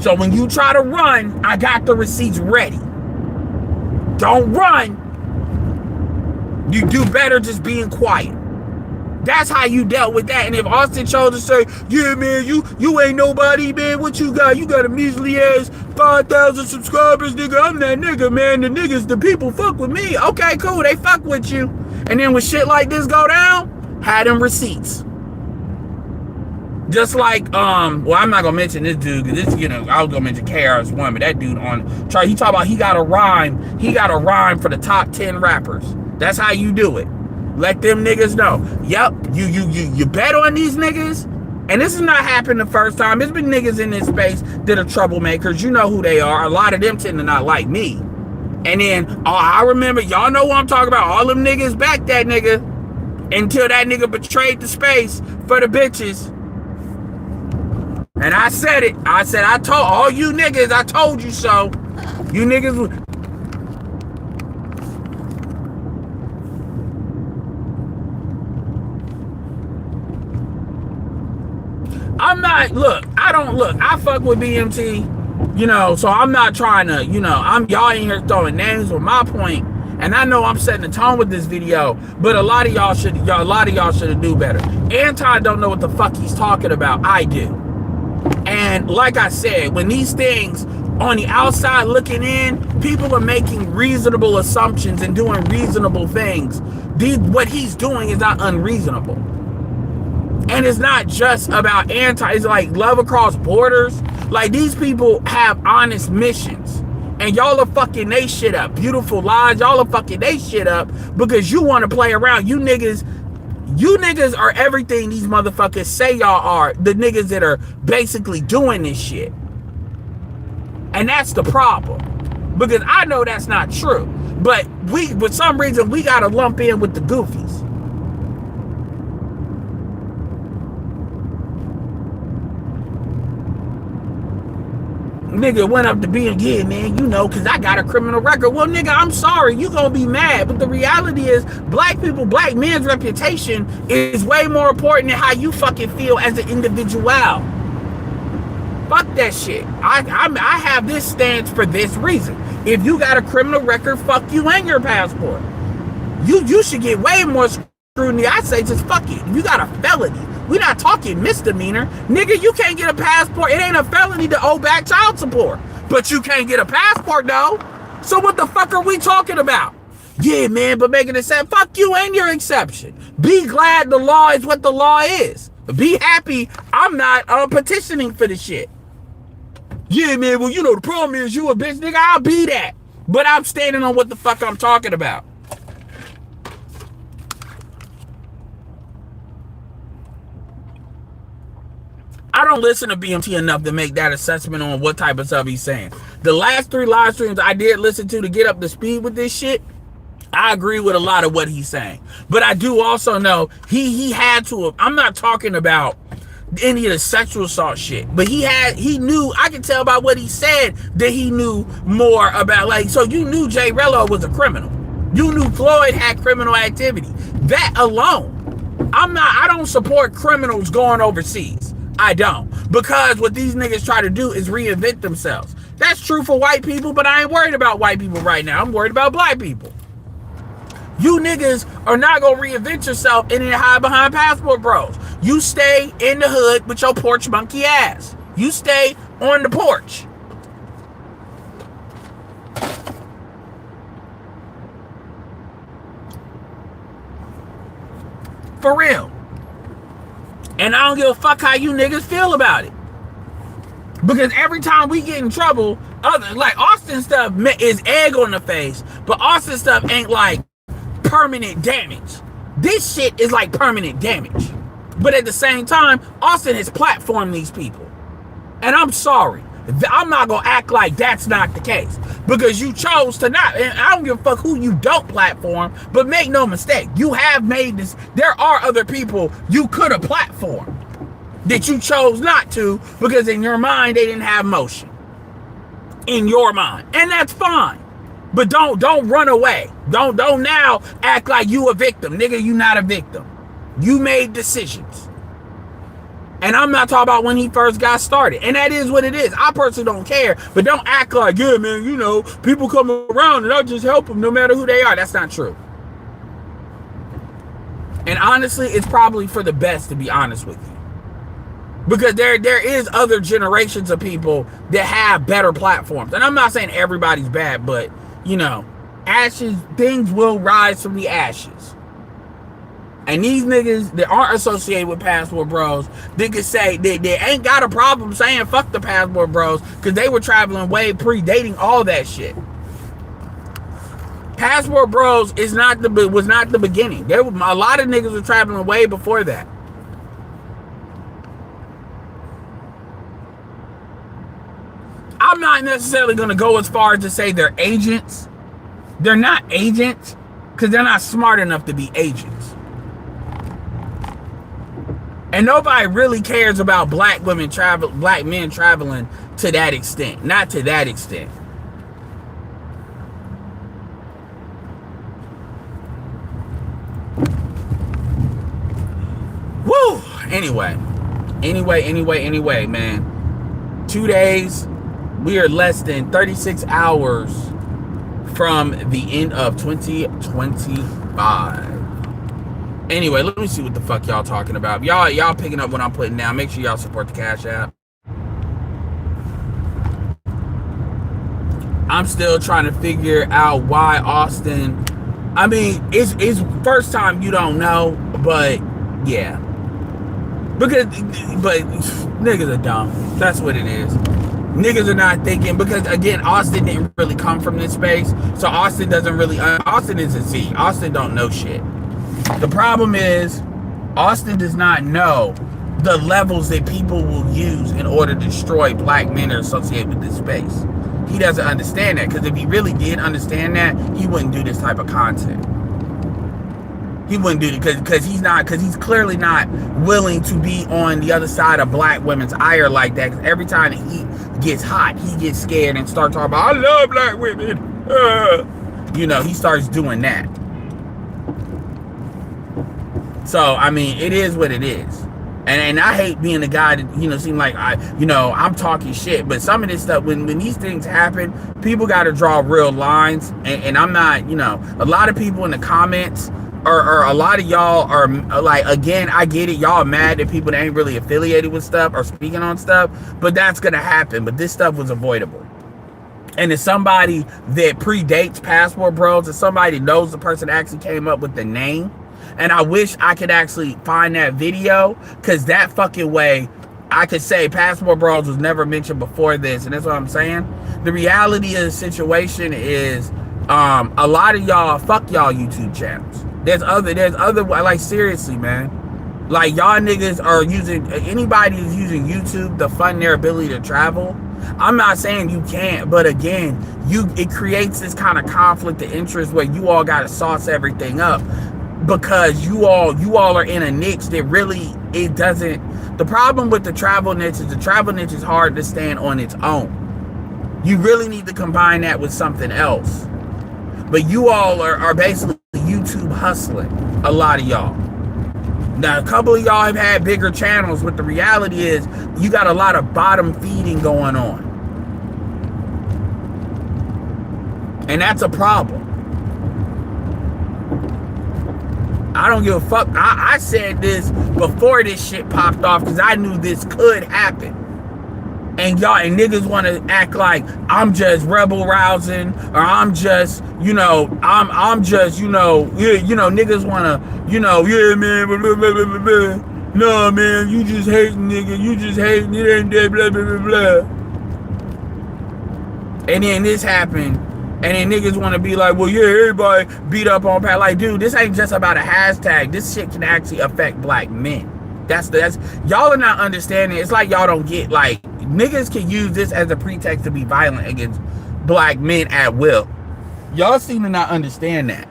So when you try to run, I got the receipts ready. Don't run. You do better just being quiet. That's how you dealt with that. And if Austin chose to say, yeah, man, you ain't nobody, man, what you got? You got a measly ass 5,000 subscribers, nigga. I'm that nigga, man. The people fuck with me. Okay, cool. They fuck with you. And then when shit like this go down, had them receipts. Just like, well, I'm not gonna mention this dude, because this, I was gonna mention KRS-One, but that dude he talk about he got a rhyme for the top 10 rappers. That's how you do it. Let them niggas know. Yep, you bet on these niggas. And this is not happening the first time. There's been niggas in this space that are troublemakers. You know who they are. A lot of them tend to not like me. And then, I remember, y'all know what I'm talking about. All them niggas backed that nigga until that nigga betrayed the space for the bitches. And I said it. I told all you niggas, I told you so. You niggas. I fuck with BMT, so I'm not trying to, y'all ain't here throwing names with my point, and I know I'm setting the tone with this video, but a lot of y'all should do better. Anti don't know what the fuck he's talking about. I do. And like I said, when these things on the outside looking in, people are making reasonable assumptions and doing reasonable things. What he's doing is not unreasonable. And it's not just about it's like love across borders. Like, these people have honest missions. And y'all are fucking they shit up. Beautiful lies, y'all are fucking they shit up because you want to play around. You niggas are everything these motherfuckers say y'all are. The niggas that are basically doing this shit. And that's the problem. Because I know that's not true. But for some reason, we gotta lump in with the goofies. Nigga went up to being, yeah, man, because I got a criminal record. Well, nigga, I'm sorry, you gonna be mad. But the reality is, black men's reputation is way more important than how you fucking feel as an individual. Fuck that shit. I have this stance for this reason. If you got a criminal record, fuck you and your passport. You should get way more scrutiny. I say just fuck it. You got a felony. We're not talking misdemeanor. Nigga, you can't get a passport. It ain't a felony to owe back child support. But you can't get a passport, though. So what the fuck are we talking about? Yeah, man, but making it say, fuck you and your exception. Be glad the law is what the law is. Be happy I'm not petitioning for the shit. Yeah, man, well, the problem is you a bitch, nigga. I'll be that. But I'm standing on what the fuck I'm talking about. I don't listen to BMT enough to make that assessment on what type of stuff he's saying. The last 3 live streams I did listen to get up to speed with this shit, I agree with a lot of what he's saying. But I do also know he had to, I'm not talking about any of the sexual assault shit, but he knew, I can tell by what he said that he knew more about, so you knew Jay Rello was a criminal. You knew Floyd had criminal activity. That alone, I don't support criminals going overseas. I don't. Because what these niggas try to do is reinvent themselves. That's true for white people, but I ain't worried about white people right now. I'm worried about black people. You niggas are not gonna reinvent yourself and then hide behind passport bros. You stay in the hood with your porch monkey ass. You stay on the porch. For real. And I don't give a fuck how you niggas feel about it. Because every time we get in trouble, Austin stuff is egg on the face, but Austin stuff ain't like permanent damage. This shit is like permanent damage. But at the same time, Austin has platformed these people. And I'm sorry. I'm not going to act like that's not the case. Because you chose to not. And I don't give a fuck who you don't platform. But make no mistake. You have made this. There are other people you could have platformed that you chose not to. Because in your mind, they didn't have motion. In your mind. And that's fine. But don't run away. Don't now act like you a victim. Nigga, you not a victim. You made decisions. And I'm not talking about when he first got started. And that is what it is. I personally don't care. But don't act like, yeah, man, you know, people come around and I'll just help them no matter who they are. That's not true. And honestly, it's probably for the best, to be honest with you. Because there is other generations of people that have better platforms. And I'm not saying everybody's bad, but, you know, ashes, things will rise from the ashes. And these niggas that aren't associated with Passport Bros, they could say they ain't got a problem saying fuck the Passport Bros because they were traveling way predating all that shit. Passport Bros was not the beginning. There were a lot of niggas were traveling way before that. I'm not necessarily going to go as far as to say they're agents. They're not agents because they're not smart enough to be agents. And nobody really cares about black men traveling to that extent. Not to that extent. Woo! Anyway, man. 2 days. We are less than 36 hours from the end of 2025. Anyway, let me see what the fuck y'all talking about. Y'all picking up what I'm putting down. Make sure y'all support the Cash App. I'm still trying to figure out why Austin. I mean, it's first time you don't know, but yeah. But niggas are dumb. That's what it is. Niggas are not thinking, because again, Austin didn't really come from this space, so Austin doesn't really. Austin is a Z. Austin don't know shit. The problem is, Austin does not know the levels that people will use in order to destroy black men that are associated with this space. He doesn't understand that, because if he really did understand that, he wouldn't do this type of content. He wouldn't do it because he's clearly not willing to be on the other side of black women's ire like that. Because every time he gets hot, he gets scared and starts talking about, I love black women. You know, he starts doing that. So, I mean, it is what it is. And I hate being the guy that, you know, seem like I'm talking shit. But some of this stuff, when these things happen, people got to draw real lines. And I'm not, you know, a lot of people in the comments, or a lot of y'all are like, again, I get it. Y'all are mad at people that ain't really affiliated with stuff or speaking on stuff. But that's going to happen. But this stuff was avoidable. And it's somebody that predates Passport Bros, and somebody that knows the person that actually came up with the name. And I wish I could actually find that video, because that fucking way I could say Passport Bros was never mentioned before this. And that's what I'm saying. The reality of the situation is a lot of y'all, fuck y'all YouTube channels. There's other, like, seriously, man. Like, y'all niggas are using, anybody who's using YouTube to fund their ability to travel. I'm not saying you can't, but again, it creates this kind of conflict of interest where you all got to sauce everything up. Because you all are in a niche that really, it doesn't. The problem with the travel niche is hard to stand on its own. You really need to combine that with something else. But you all are basically YouTube hustling, a lot of y'all. Now, a couple of y'all have had bigger channels, but the reality is you got a lot of bottom feeding going on. And that's a problem. I don't give a fuck. I said this before this shit popped off, because I knew this could happen. And y'all and niggas want to act like I'm just rebel rousing, or I'm just, I'm just, niggas want to, yeah, man, blah, blah, blah, blah, blah. No, man, you just hating, nigga. You just hating. It ain't that, blah, blah, blah, blah. And then this happened. And then niggas want to be like, well, yeah, everybody beat up on Pat. Like, dude, this ain't just about a hashtag. This shit can actually affect black men. That's y'all are not understanding. It's like y'all don't get, like, niggas can use this as a pretext to be violent against black men at will. Y'all seem to not understand that.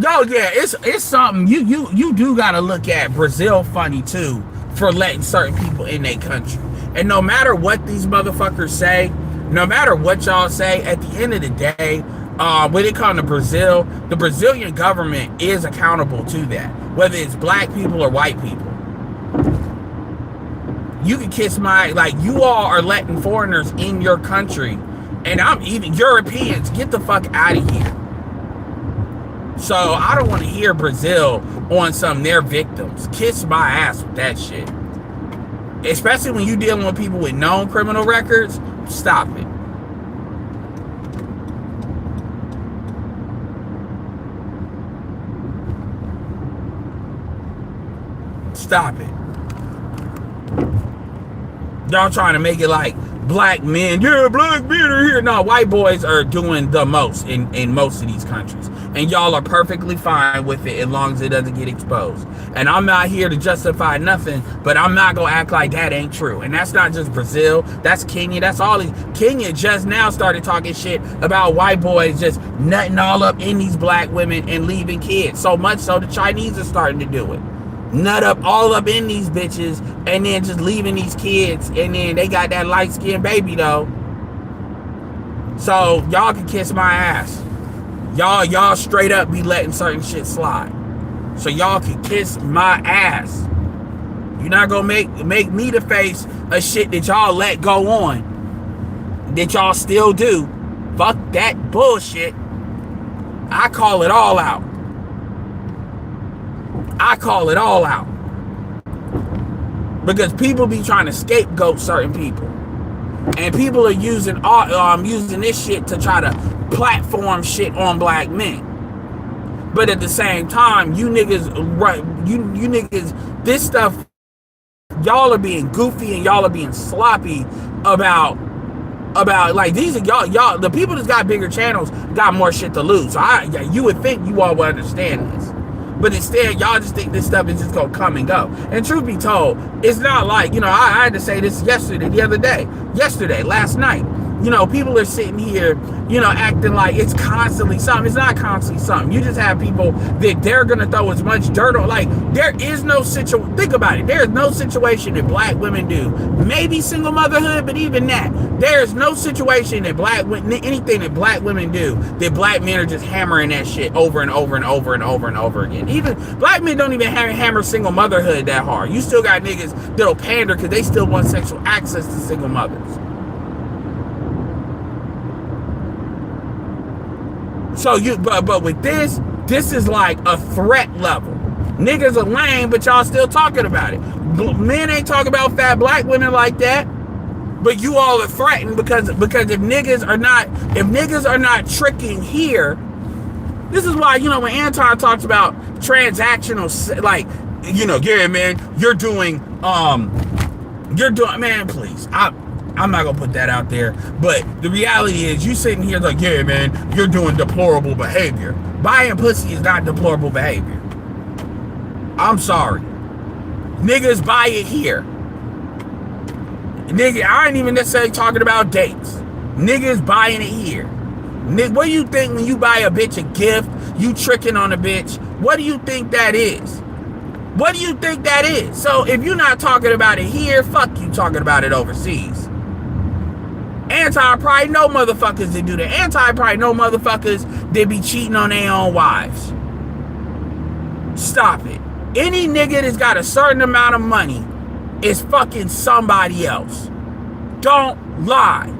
Yo, yeah, it's something you do gotta look at. Brazil funny too, for letting certain people in their country. And no matter what these motherfuckers say, no matter what y'all say, at the end of the day, When it comes to Brazil, the Brazilian government is accountable to that, whether it's black people or white people. You can kiss my, like, you all are letting foreigners in your country, and I'm even Europeans, get the fuck out of here. So I don't want to hear Brazil on some their victims. Kiss my ass with that shit. Especially when you're dealing with people with known criminal records. Stop it. Stop it. Y'all trying to make it like black men, yeah, black men are here. No, white boys are doing the most in most of these countries. And y'all are perfectly fine with it as long as it doesn't get exposed. And I'm not here to justify nothing, but I'm not going to act like that ain't true. And that's not just Brazil. That's Kenya. That's all these. Kenya just now started talking shit about white boys just nutting all up in these black women and leaving kids. So much so the Chinese are starting to do it. Nut up all up in these bitches and then just leaving these kids, and then they got that light-skinned baby though. So y'all can kiss my ass. Y'all straight up be letting certain shit slide. So y'all can kiss my ass. You're not gonna make me the face of shit that y'all let go on, that y'all still do. Fuck that bullshit. I call it all out. I call it all out. Because people be trying to scapegoat certain people. And people are using this shit to try to platform shit on black men. But at the same time, you niggas, this stuff, y'all are being goofy and y'all are being sloppy about like these are y'all the people that's got bigger channels got more shit to lose. So you would think you all would understand this. But instead, y'all just think this stuff is just gonna come and go. And truth be told, it's not like, I had to say this last night. People are sitting here, acting like it's constantly something. It's not constantly something. You just have people that they're gonna throw as much dirt on. Like, there is no situation. Think about it. There is no situation that black women do. Maybe single motherhood, but even that, there is no situation that anything that black women do that black men are just hammering that shit over and over and over and over and over again. Even black men don't even hammer single motherhood that hard. You still got niggas that'll pander because they still want sexual access to single mothers. So but with this is like a threat level. Niggas are lame, but y'all still talking about it. Men ain't talking about fat black women like that. But you all are threatened because if niggas are not tricking here, this is why, when Anton talks about transactional, like, yeah, man, man, please. I'm not gonna put that out there, but the reality is you sitting here like, yeah, man, you're doing deplorable behavior. Buying pussy is not deplorable behavior. I'm sorry. Niggas buy it here. Nigga, I ain't even necessarily talking about dates. Niggas buying it here. What do you think when you buy a bitch a gift, you tricking on a bitch? What do you think that is? What do you think that is? So if you're not talking about it here, fuck you talking about it overseas. Anti probably know motherfuckers that do that. Anti probably know motherfuckers that be cheating on their own wives. Stop it. Any nigga that's got a certain amount of money is fucking somebody else. Don't lie.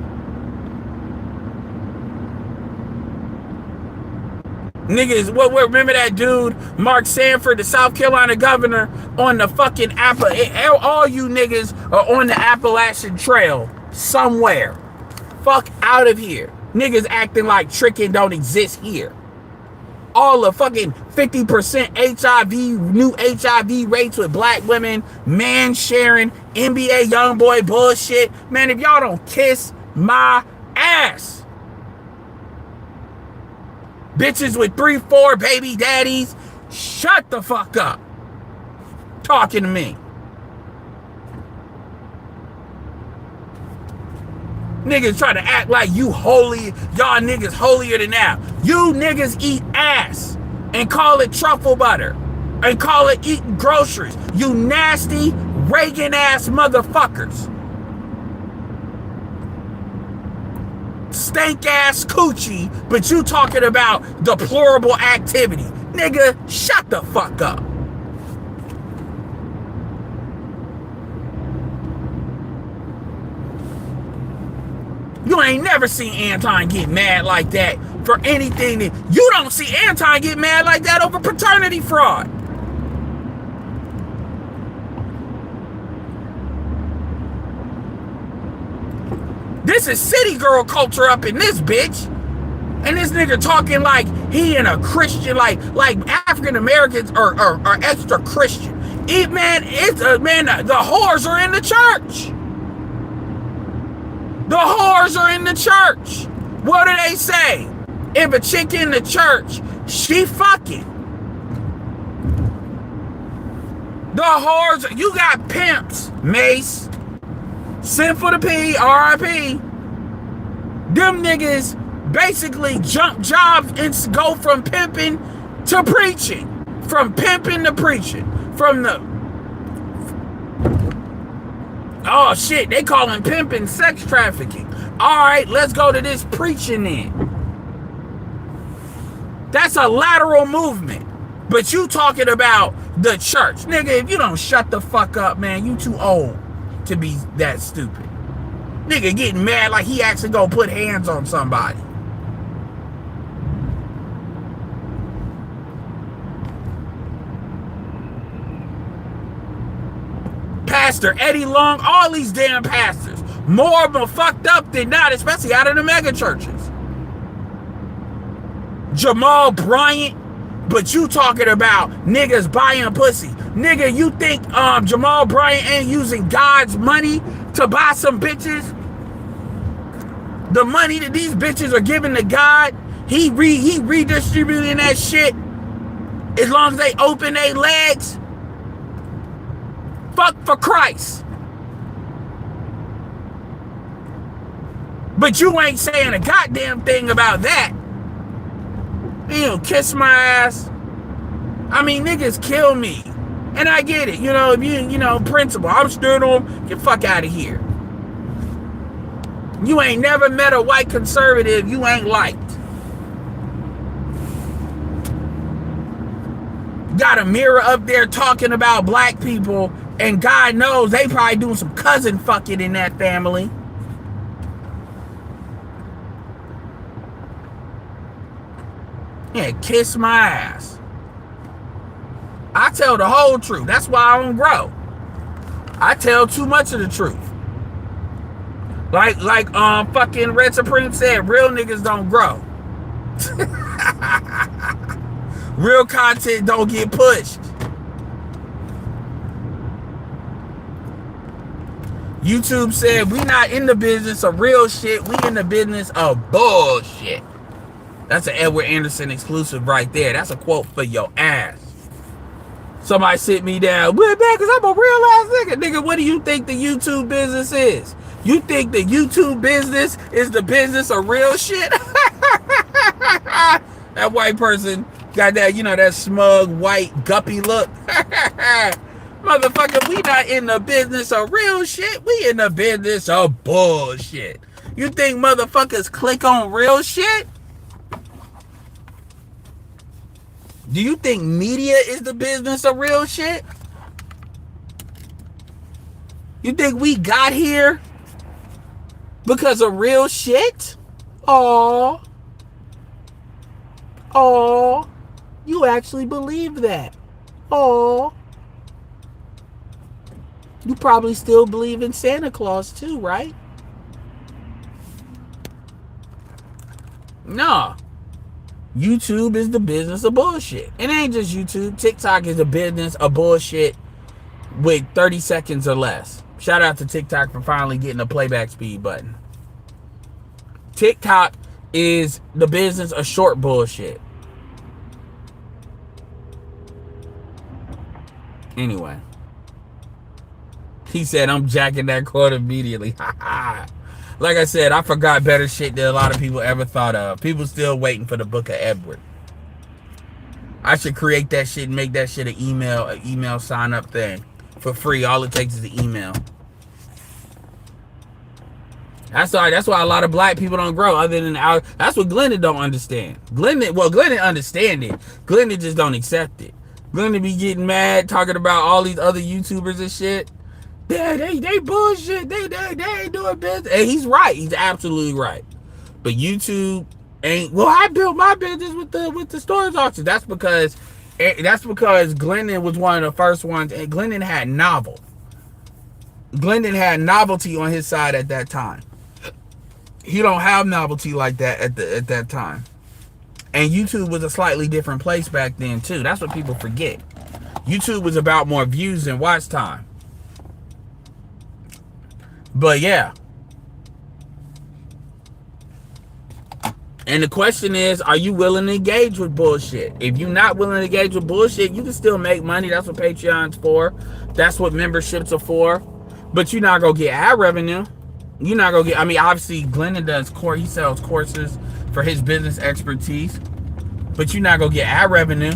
Niggas, remember that dude, Mark Sanford, the South Carolina governor, on the fucking all you niggas are on the Appalachian Trail somewhere. Fuck out of here. Niggas acting like tricking don't exist here. All the fucking 50% new HIV rates with black women, man sharing, NBA YoungBoy bullshit. Man, if y'all don't kiss my ass. Bitches with 3-4 baby daddies, shut the fuck up. Talking to me. Niggas try to act like you holy, y'all niggas holier than thou. You niggas eat ass and call it truffle butter and call it eating groceries. You nasty Reagan ass motherfuckers. stank ass coochie, but you talking about deplorable activity. Nigga, shut the fuck up. You ain't never seen Anton get mad like that for anything. You don't see Anton get mad like that over paternity fraud. This is city girl culture up in this bitch. And this nigga talking like he in a Christian, like African Americans are extra Christian. Man, the whores are in the church. The whores are in the church. What do they say? If a chick in the church, she fucking. The whores, you got pimps, Mace. Send for the P, R.I.P. Them niggas basically jump jobs and go from pimping to preaching. From pimping to preaching. From the... Oh shit, they calling pimping sex trafficking. Alright, let's go to this preaching then. That's a lateral movement. But you talking about the church. Nigga, if you don't shut the fuck up, man, you too old to be that stupid. Nigga getting mad like he actually gonna put hands on somebody. Pastor Eddie Long, all these damn pastors. More of them fucked up than not, especially out of the mega churches. Jamal Bryant, but you talking about niggas buying pussy. Nigga, you think Jamal Bryant ain't using God's money to buy some bitches? The money that these bitches are giving to God, he redistributing that shit as long as they open their legs. Fuck for Christ. But you ain't saying a goddamn thing about that. You know, kiss my ass. I mean, niggas kill me. And I get it. You know, if you know, principle. I'm stood on, get the fuck out of here. You ain't never met a white conservative you ain't liked. Got a mirror up there talking about black people, and God knows they probably doing some cousin fucking in that family. Yeah, kiss my ass. I tell the whole truth. That's why I don't grow. I tell too much of the truth. Like fucking Red Supreme said, real niggas don't grow. Real content don't get pushed. YouTube said, we not in the business of real shit. We in the business of bullshit. That's an Edward Anderson exclusive right there. That's a quote for your ass. Somebody sit me down. We're back because I'm a real ass nigga. Nigga, what do you think the YouTube business is? You think the YouTube business is the business of real shit? That white person got that, you know, that smug, white, guppy look. Motherfucker, we not in the business of real shit. We in the business of bullshit. You think motherfuckers click on real shit? Do you think media is the business of real shit? You think we got here because of real shit? Oh, you actually believe that? Oh, you probably still believe in Santa Claus too, right? Nah. YouTube is the business of bullshit. It ain't just YouTube. TikTok is the business of bullshit with 30 seconds or less. Shout out to TikTok for finally getting a playback speed button. TikTok is the business of short bullshit. Anyway. He said, I'm jacking that quote immediately. Like I said, I forgot better shit than a lot of people ever thought of. People still waiting for the Book of Edward. I should create that shit and make that shit an email sign up thing for free. All it takes is an email. That's why a lot of black people don't grow. Other than that's what Glendon don't understand. Glendon understand it. Glendon just don't accept it. Glendon be getting mad talking about all these other YouTubers and shit. Yeah, they bullshit. They ain't doing business. And he's right. He's absolutely right. But YouTube ain't. Well, I built my business with the storage auction. That's because Glendon was one of the first ones, and Glendon had novelty on his side at that time. He don't have novelty like that at that time. And YouTube was a slightly different place back then too. That's what people forget. YouTube was about more views than watch time. But yeah. And the question is, are you willing to engage with bullshit? If you're not willing to engage with bullshit, you can still make money. That's what Patreon's for. That's what memberships are for. But you're not going to get ad revenue. You're not going to get, I mean, obviously, Glendon does he sells courses for his business expertise. But you're not going to get ad revenue.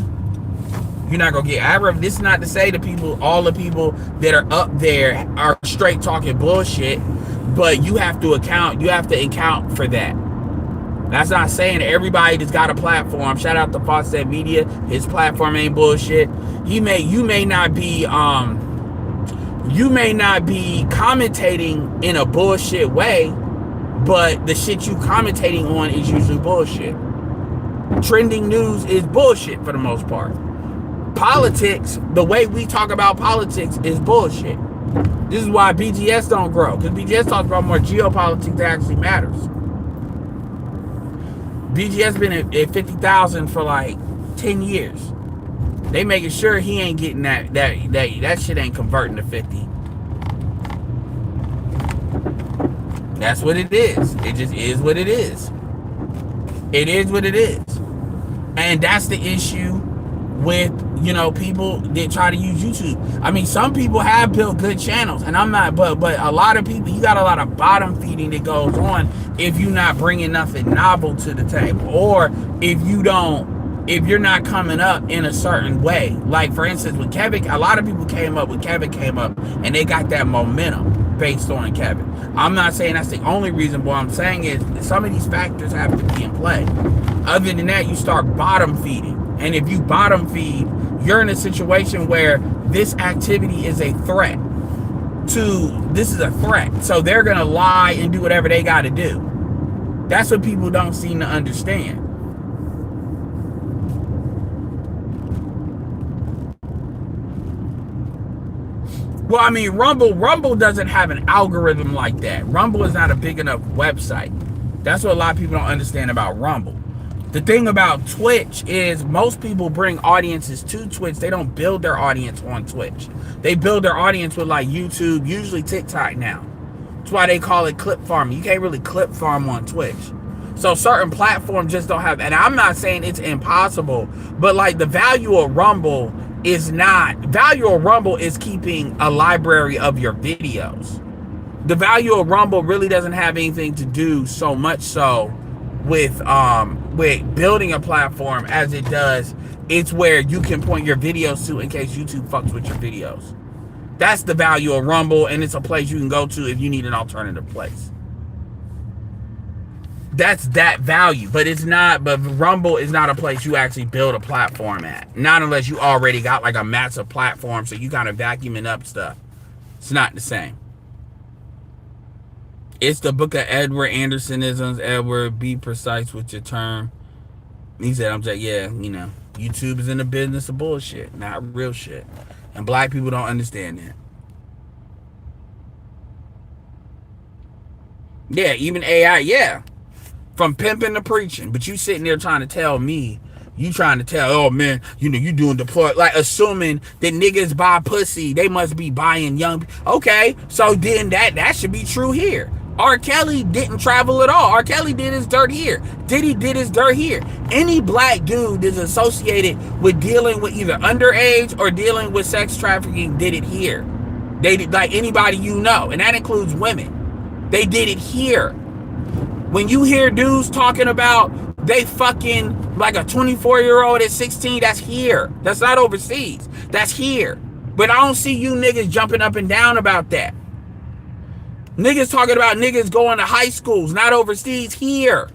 You're not going to get ad revenue. This is not to say to all the people that are up there are straight talking bullshit. But you have to account for that. That's not saying everybody that's got a platform. Shout out to Fawcett Media. His platform ain't bullshit. You may not be commentating in a bullshit way, but the shit you commentating on is usually bullshit. Trending news is bullshit for the most part. Politics, the way we talk about politics is bullshit. This is why BGS don't grow, because BGS talks about more geopolitics that actually matters. BGS been at 50,000 for like 10 years. They making sure he ain't getting that shit ain't converting to 50. That's what it is. It just is what it is. It is what it is. And that's the issue with, people that try to use YouTube. I mean, some people have built good channels, and I'm not, but a lot of people, you got a lot of bottom feeding that goes on if you're not bringing nothing novel to the table, or if you're not coming up in a certain way. Like, for instance, with Kevin, a lot of people came up, and they got that momentum based on Kevin. I'm not saying that's the only reason, but what I'm saying is some of these factors have to be in play. Other than that, you start bottom feeding. And if you bottom feed, you're in a situation where this activity is a threat. This is a threat. So they're going to lie and do whatever they got to do. That's what people don't seem to understand. Well, I mean, Rumble doesn't have an algorithm like that. Rumble is not a big enough website. That's what a lot of people don't understand about Rumble. The thing about Twitch is most people bring audiences to Twitch. They don't build their audience on Twitch. They build their audience with like YouTube, usually TikTok now. That's why they call it clip farming. You can't really clip farm on Twitch. So certain platforms just don't have, and I'm not saying it's impossible, but like the value of Rumble is keeping a library of your videos. The value of Rumble really doesn't have anything to do so much so with building a platform as it does. It's where you can point your videos to in case YouTube fucks with your videos. That's the value of Rumble, and it's a place you can go to if you need an alternative place. That's that value, but Rumble is not a place you actually build a platform at. Not unless you already got like a massive platform, so you kind of vacuuming up stuff. It's not the same. It's the book of Edward Andersonisms. Edward, be precise with your term. He said, YouTube is in the business of bullshit, not real shit. And black people don't understand that. Yeah, even AI, yeah. From pimping to preaching. But you sitting there trying to tell me, oh man, you doing deploy, like assuming that niggas buy pussy, they must be buying young. Okay, so then that should be true here. R. Kelly didn't travel at all. R. Kelly did his dirt here. Diddy did his dirt here. Any black dude that's associated with dealing with either underage or dealing with sex trafficking did it here. They did, like anybody you know, and that includes women. They did it here. When you hear dudes talking about they fucking like a 24-year-old at 16, that's here. That's not overseas. That's here. But I don't see you niggas jumping up and down about that. Niggas talking about niggas going to high schools, not overseas, here.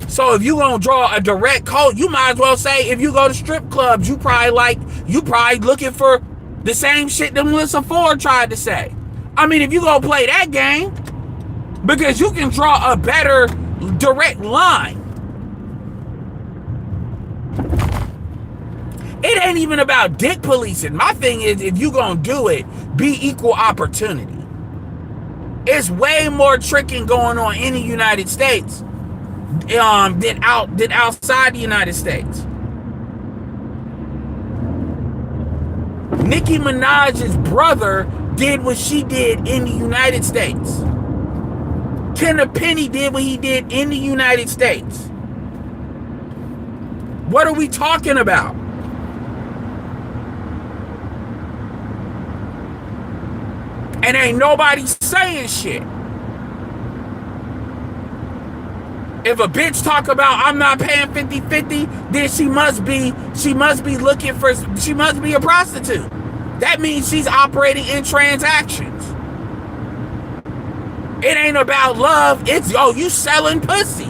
So if you gonna draw a direct code, you might as well say if you go to strip clubs, you probably looking for the same shit that Melissa Ford tried to say. I mean, if you gonna play that game, because you can draw a better direct line. It ain't even about dick policing. My thing is, if you gonna do it, be equal opportunity. It's way more tricking going on in the United States than outside the United States. Nicki Minaj's brother did what she did in the United States. Kenneth Penny did what he did in the United States. What are we talking about? And ain't nobody saying shit. If a bitch talk about I'm not paying 50-50, then she must be a prostitute. That means she's operating in transactions. It ain't about love, it's you selling pussy.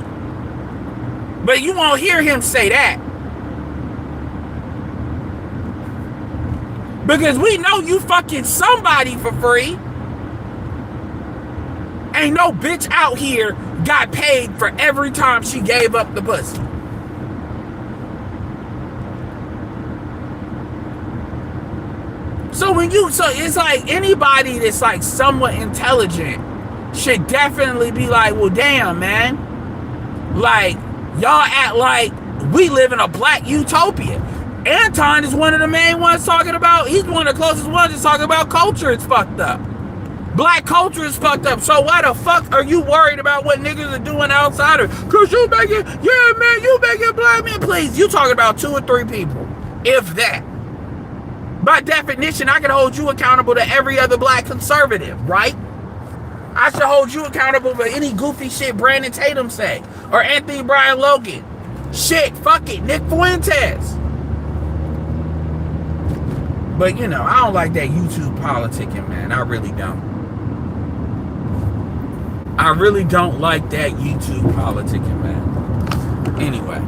But you won't hear him say that. Because we know you fucking somebody for free. Ain't no bitch out here got paid for every time she gave up the pussy. So it's like anybody that's like somewhat intelligent should definitely be like, well, damn, man. Like, y'all act like we live in a black utopia. Anton is one of the main ones talking about, he's one of the closest ones that's talking about culture is fucked up. Black culture is fucked up. So why the fuck are you worried about what niggas are doing outside of? Cause you making, yeah, man, you making black men. Please, you talking about 2 or 3 people, if that. By definition, I can hold you accountable to every other black conservative, right? I should hold you accountable for any goofy shit Brandon Tatum say, or Anthony Brian Logan. Shit, fuck it, Nick Fuentes. But you know, I don't like that YouTube politicking, man. I really don't. I really don't like that YouTube politicking, man. Anyway,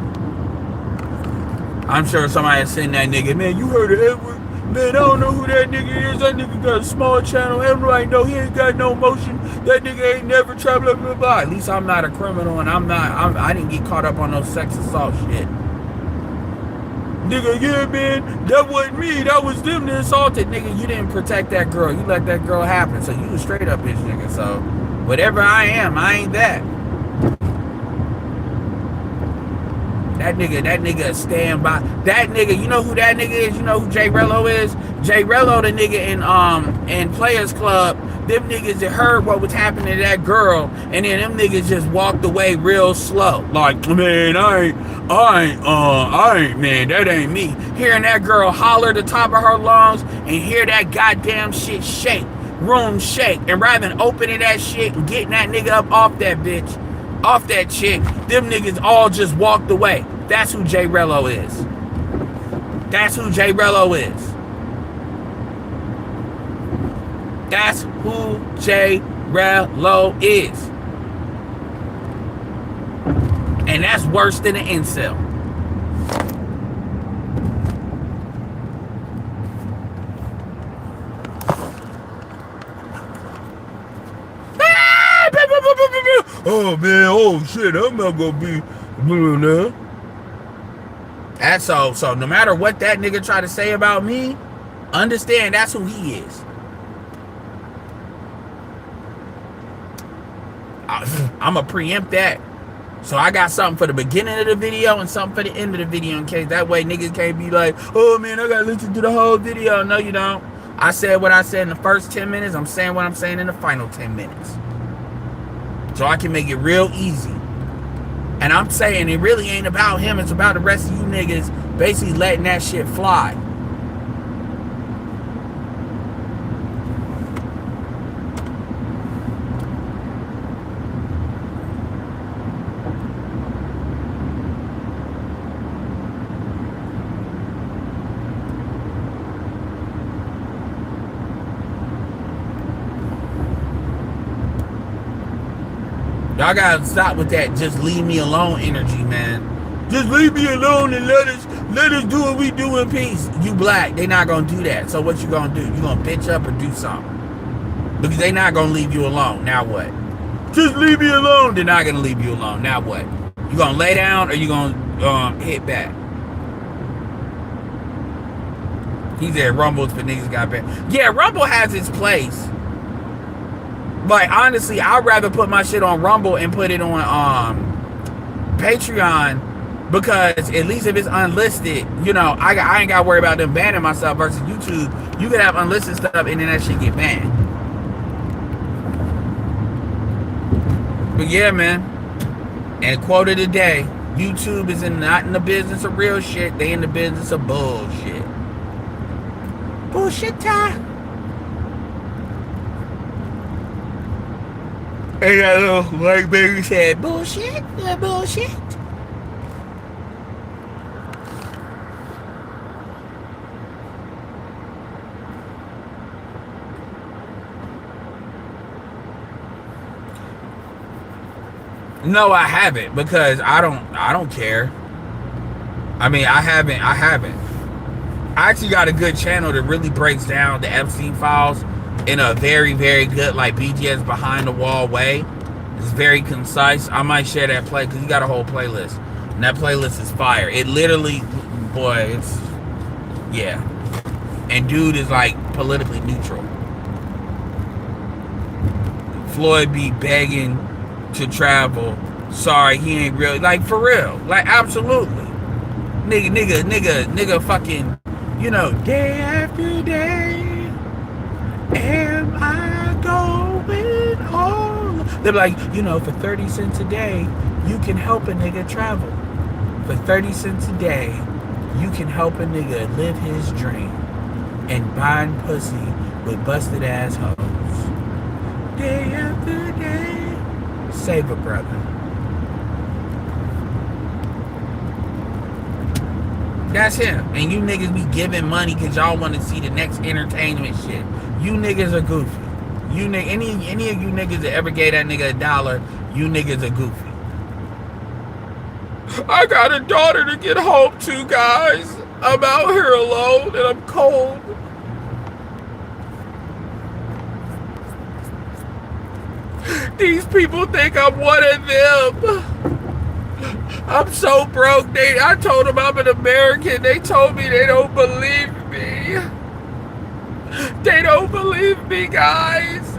I'm sure somebody sent that nigga, man, you heard of Edward? Man, I don't know who that nigga is. That nigga got a small channel. Everybody know he ain't got no motion. That nigga ain't never traveled up blah, blah. At least I'm not a criminal and I didn't get caught up on no sex assault shit. Nigga, yeah, man, that wasn't me. That was them that assaulted. Nigga, you didn't protect that girl. You let that girl happen. So you was straight up bitch, nigga. So whatever I am, I ain't that. That nigga stand by. That nigga, you know who that nigga is? You know who J Rello is? J Rello, the nigga in Players Club. Them niggas that heard what was happening to that girl, and then them niggas just walked away real slow. Like, man, I ain't, man, that ain't me. Hearing that girl holler the top of her lungs and hear that goddamn shit shake, room shake, and rather than opening that shit and getting that nigga up off that bitch, off that chick, them niggas all just walked away. That's who J Rello is. That's who J Rello is. That's who J Rello is. And that's worse than an incel. Oh man, oh shit, I'm not gonna be now. That's so no matter what that nigga try to say about me, understand that's who he is. I'ma preempt that. So I got something for the beginning of the video and something for the end of the video in case that way niggas can't be like, oh man, I gotta listen to the whole video. No, you don't. I said what I said in the first 10 minutes. I'm saying what I'm saying in the final 10 minutes. So I can make it real easy. And I'm saying it really ain't about him. It's about the rest of you niggas basically letting that shit fly. Y'all gotta stop with that just leave me alone energy, man. Just leave me alone and let us do what we do in peace. You black, they not gonna do that. So what you gonna do? You gonna bitch up or do something? Because they not gonna leave you alone. Now what? Just leave me alone. They're not gonna leave you alone. Now what? You gonna lay down or you gonna hit back? He said Rumble's for niggas got bad. Yeah, Rumble has its place. But honestly, I'd rather put my shit on Rumble and put it on Patreon, because at least if it's unlisted, you know, I ain't gotta worry about them banning myself versus YouTube. You could have unlisted stuff and then that shit get banned. But yeah, man. And quote of the day, YouTube is not in the business of real shit. They in the business of bullshit. Bullshit time. And that little white baby said, bullshit, bullshit. No, I haven't, because I don't care. I mean, I haven't. I actually got a good channel that really breaks down the Epstein files in a very, very good, like, BGS behind the wall way. It's very concise. I might share that play, because you got a whole playlist. And that playlist is fire. It literally, boy, it's, yeah. And dude is, like, politically neutral. Floyd be begging to travel. Sorry, he ain't real. Like, for real. Like, absolutely. Nigga fucking, you know, day after day, am I going home? They're like, you know, for 30 cents a day, you can help a nigga travel. For 30 cents a day, you can help a nigga live his dream and bind pussy with busted ass hoes. Day after day, save a brother. That's him. And you niggas be giving money because y'all want to see the next entertainment shit. You niggas are goofy. Any of you niggas that ever gave that nigga $1, you niggas are goofy. I got a daughter to get home to, guys. I'm out here alone and I'm cold. These people think I'm one of them. I'm so broke. I told them I'm an American. They told me they don't believe me. They don't believe me, guys.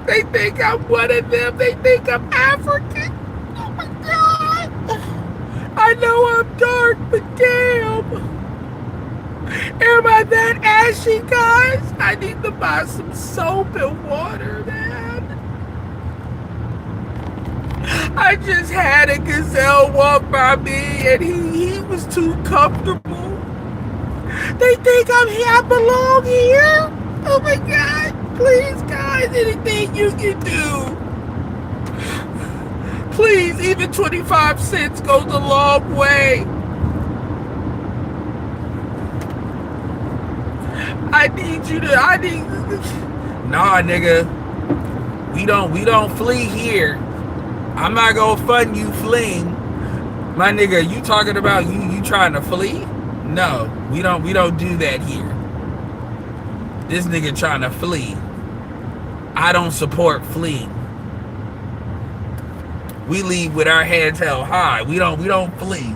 They think I'm one of them. They think I'm African. Oh my God. I know I'm dark, but damn. Am I that ashy, guys? I need to buy some soap and water, man. I just had a gazelle walk by me and he was too comfortable. They think I belong here. Oh my God. Please, guys, anything you can do. Please, even 25 cents goes a long way. Nah, nigga. We don't flee here. I'm not gonna fund you fleeing. My nigga, you talking about you trying to flee? No, we don't do that here. This nigga trying to flee. I don't support fleeing. We leave with our heads held high. We don't flee.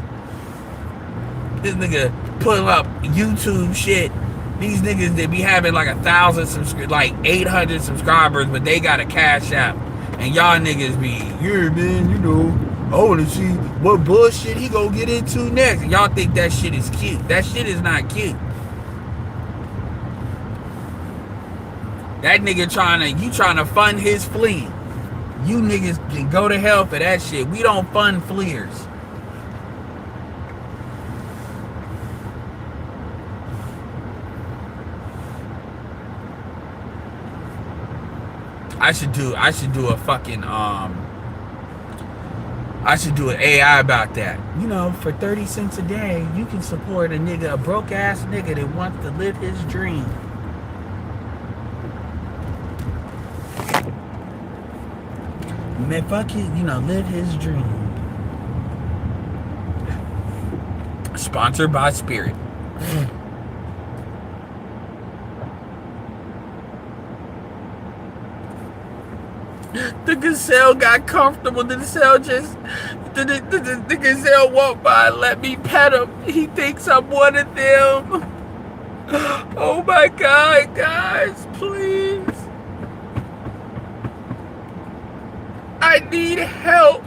This nigga pulling up YouTube shit. These niggas that be having like 1,000 like 800 subscribers, but they got a cash app. And y'all niggas be, yeah, man, you know, I want to see what bullshit he gonna get into next. And y'all think that shit is cute. That shit is not cute. That nigga trying to fund his fleeing. You niggas can go to hell for that shit. We don't fund fleers. I should do a fucking I should do an AI about that. You know, for 30 cents a day, you can support a broke ass nigga that wants to live his dream. Man, fuck it, live his dream. Sponsored by Spirit. The gazelle got comfortable. The gazelle the gazelle walked by and let me pet him. He thinks I'm one of them. Oh my God, guys, please. I need help.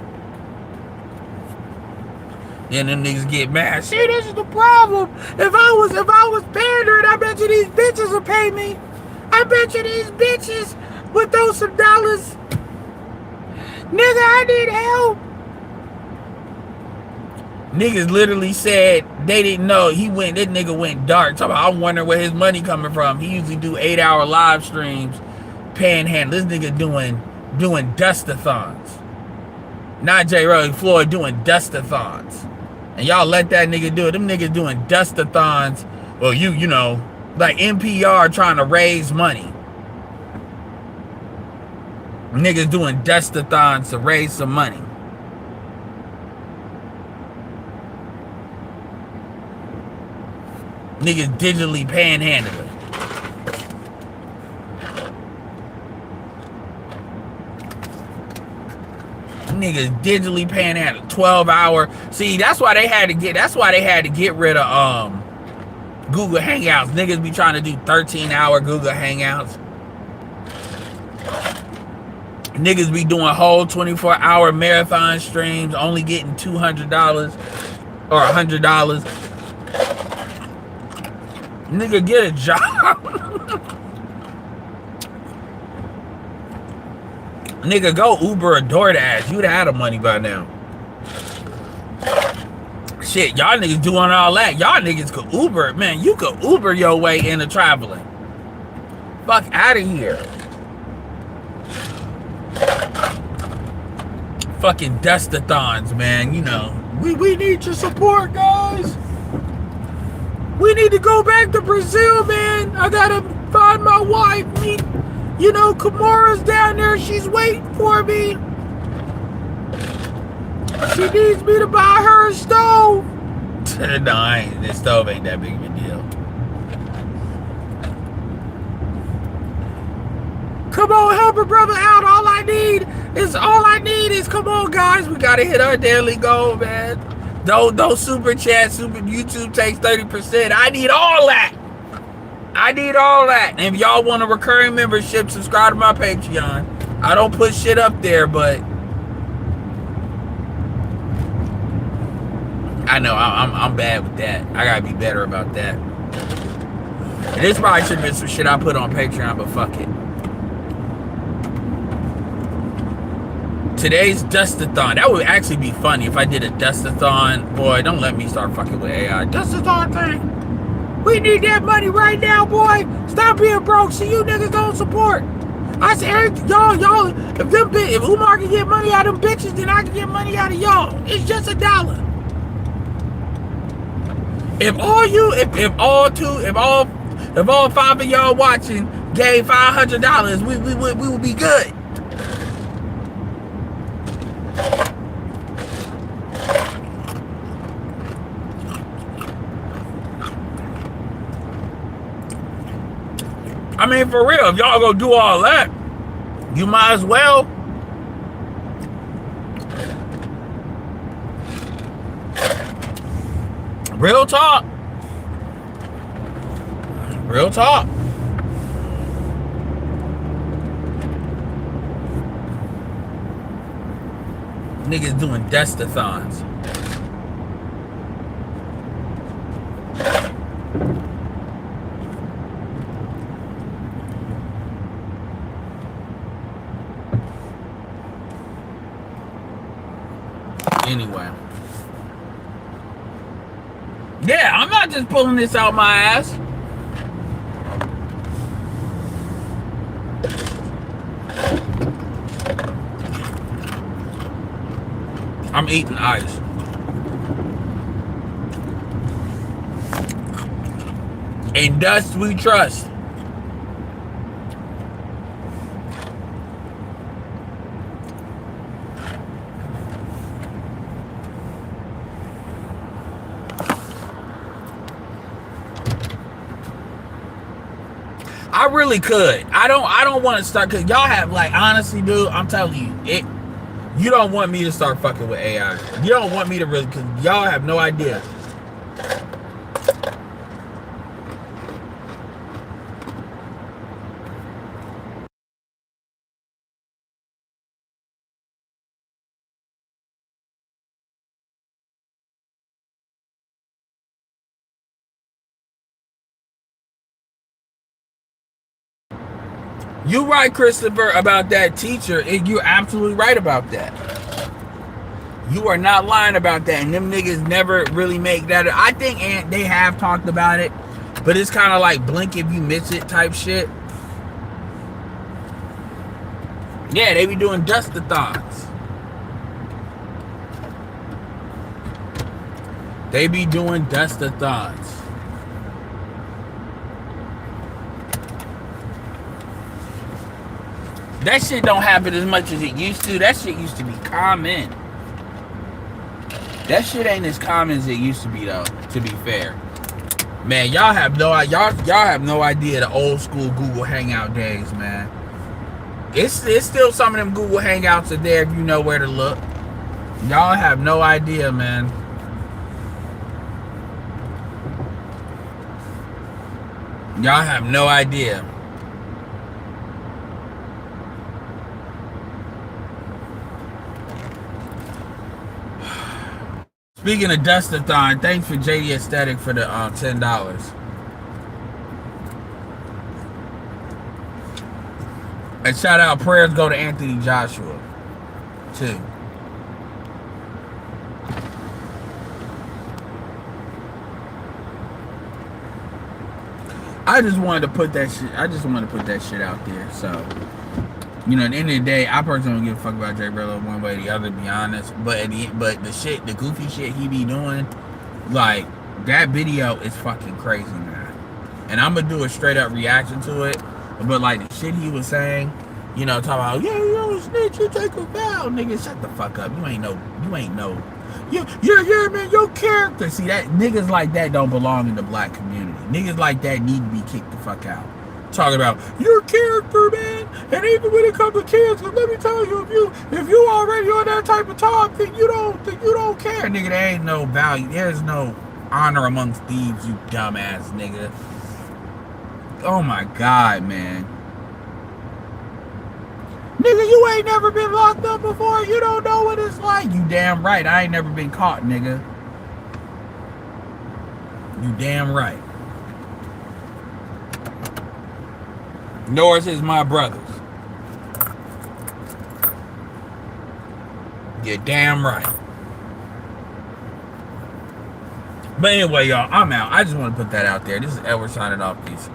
And them niggas get mad. See, this is the problem. If I was pandering, I bet you these bitches will pay me. I bet you these bitches would throw some dollars. Nigga, I need help. Niggas literally said they didn't know. That nigga went dark. I'm wondering where his money coming from. He usually do 8-hour live streams, panhandle. This nigga doing dustathons. Not J. Rose, Floyd doing dustathons. And y'all let that nigga do it. Them niggas doing dustathons. Well, you know, like NPR trying to raise money. Niggas doing dustathons to raise some money. Niggas digitally panhandling. Niggas digitally panhandling. 12-hour. See, that's why they had to get rid of Google Hangouts. Niggas be trying to do 13-hour Google Hangouts. Niggas be doing whole 24-hour marathon streams, only getting $200 or $100. Nigga, get a job. Nigga, go Uber or DoorDash. You'd have had the money by now. Shit, y'all niggas doing all that. Y'all niggas could Uber. Man, you could Uber your way into traveling. Fuck out of here. Fucking dustathons, man. You know, we need your support, guys. We need to go back to Brazil, man. I gotta find my wife. You know, Kamara's down there. She's waiting for me. She needs me to buy her a stove. No, this stove ain't that big of a deal. Come on, help a brother out. All I need is, come on, guys. We gotta hit our daily goal, man. Don't super chat, YouTube takes 30%. I need all that. And if y'all want a recurring membership, subscribe to my Patreon. I don't put shit up there, but I know I'm bad with that. I gotta be better about that. And this probably should have been some shit I put on Patreon, but fuck it. Today's dustathon. That would actually be funny if I did a dustathon. Boy, don't let me start fucking with AI. Dustathon thing. We need that money right now, boy. Stop being broke so you niggas don't support. I said, y'all, if Umar can get money out of them bitches, then I can get money out of y'all. It's just $1. If all 5 of y'all watching gave $500, we would be good. I mean, for real, if y'all gonna do all that, you might as well. Real talk. Real talk. Niggas doing dustathons. Anyway. Yeah, I'm not just pulling this out my ass. I'm eating ice. In dust we trust. I really could. I don't want to start, because y'all have, like, honestly, dude, I'm telling you, you don't want me to start fucking with AI. You don't want me to really, because y'all have no idea. You're right, Christopher, about that teacher. You're absolutely right about that. You are not lying about that. And them niggas never really make that. I think they have talked about it, but it's kind of like blink if you miss it type shit. Yeah, they be doing dust-a-thons. They be doing dust-a-thons. That shit don't happen as much as it used to. That shit used to be common. That shit ain't as common as it used to be, though, to be fair. Man, y'all have no idea the old school Google Hangout days, man. It's still some of them Google Hangouts are there if you know where to look. Y'all have no idea, man. Y'all have no idea. Speaking of Dustathon, thanks for JD Aesthetic for the $10. And shout out, prayers go to Anthony Joshua, too. I just wanted to put that shit out there. So, you know, at the end of the day, I personally don't give a fuck about Jay Rello one way or the other, to be honest. But the goofy shit he be doing, like, that video is fucking crazy, man. And I'm gonna do a straight up reaction to it. But, like, the shit he was saying, you know, talking about, yeah, you don't snitch, you take a vow. Nigga, shut the fuck up. You ain't no. Man, your character. See, that niggas like that don't belong in the black community. Niggas like that need to be kicked the fuck out. Talking about your character, man. And even when it comes to kids, let me tell you, if you already on that type of time, then you don't care, nigga. There ain't no value. There's no honor amongst thieves, you dumbass nigga. Oh my god, man. Nigga, you ain't never been locked up before. You don't know what it's like. You damn right. I ain't never been caught, nigga. You damn right. Nor is my brothers. You're damn right. But anyway, y'all, I'm out. I just want to put that out there. This is Edward signing off. Peace.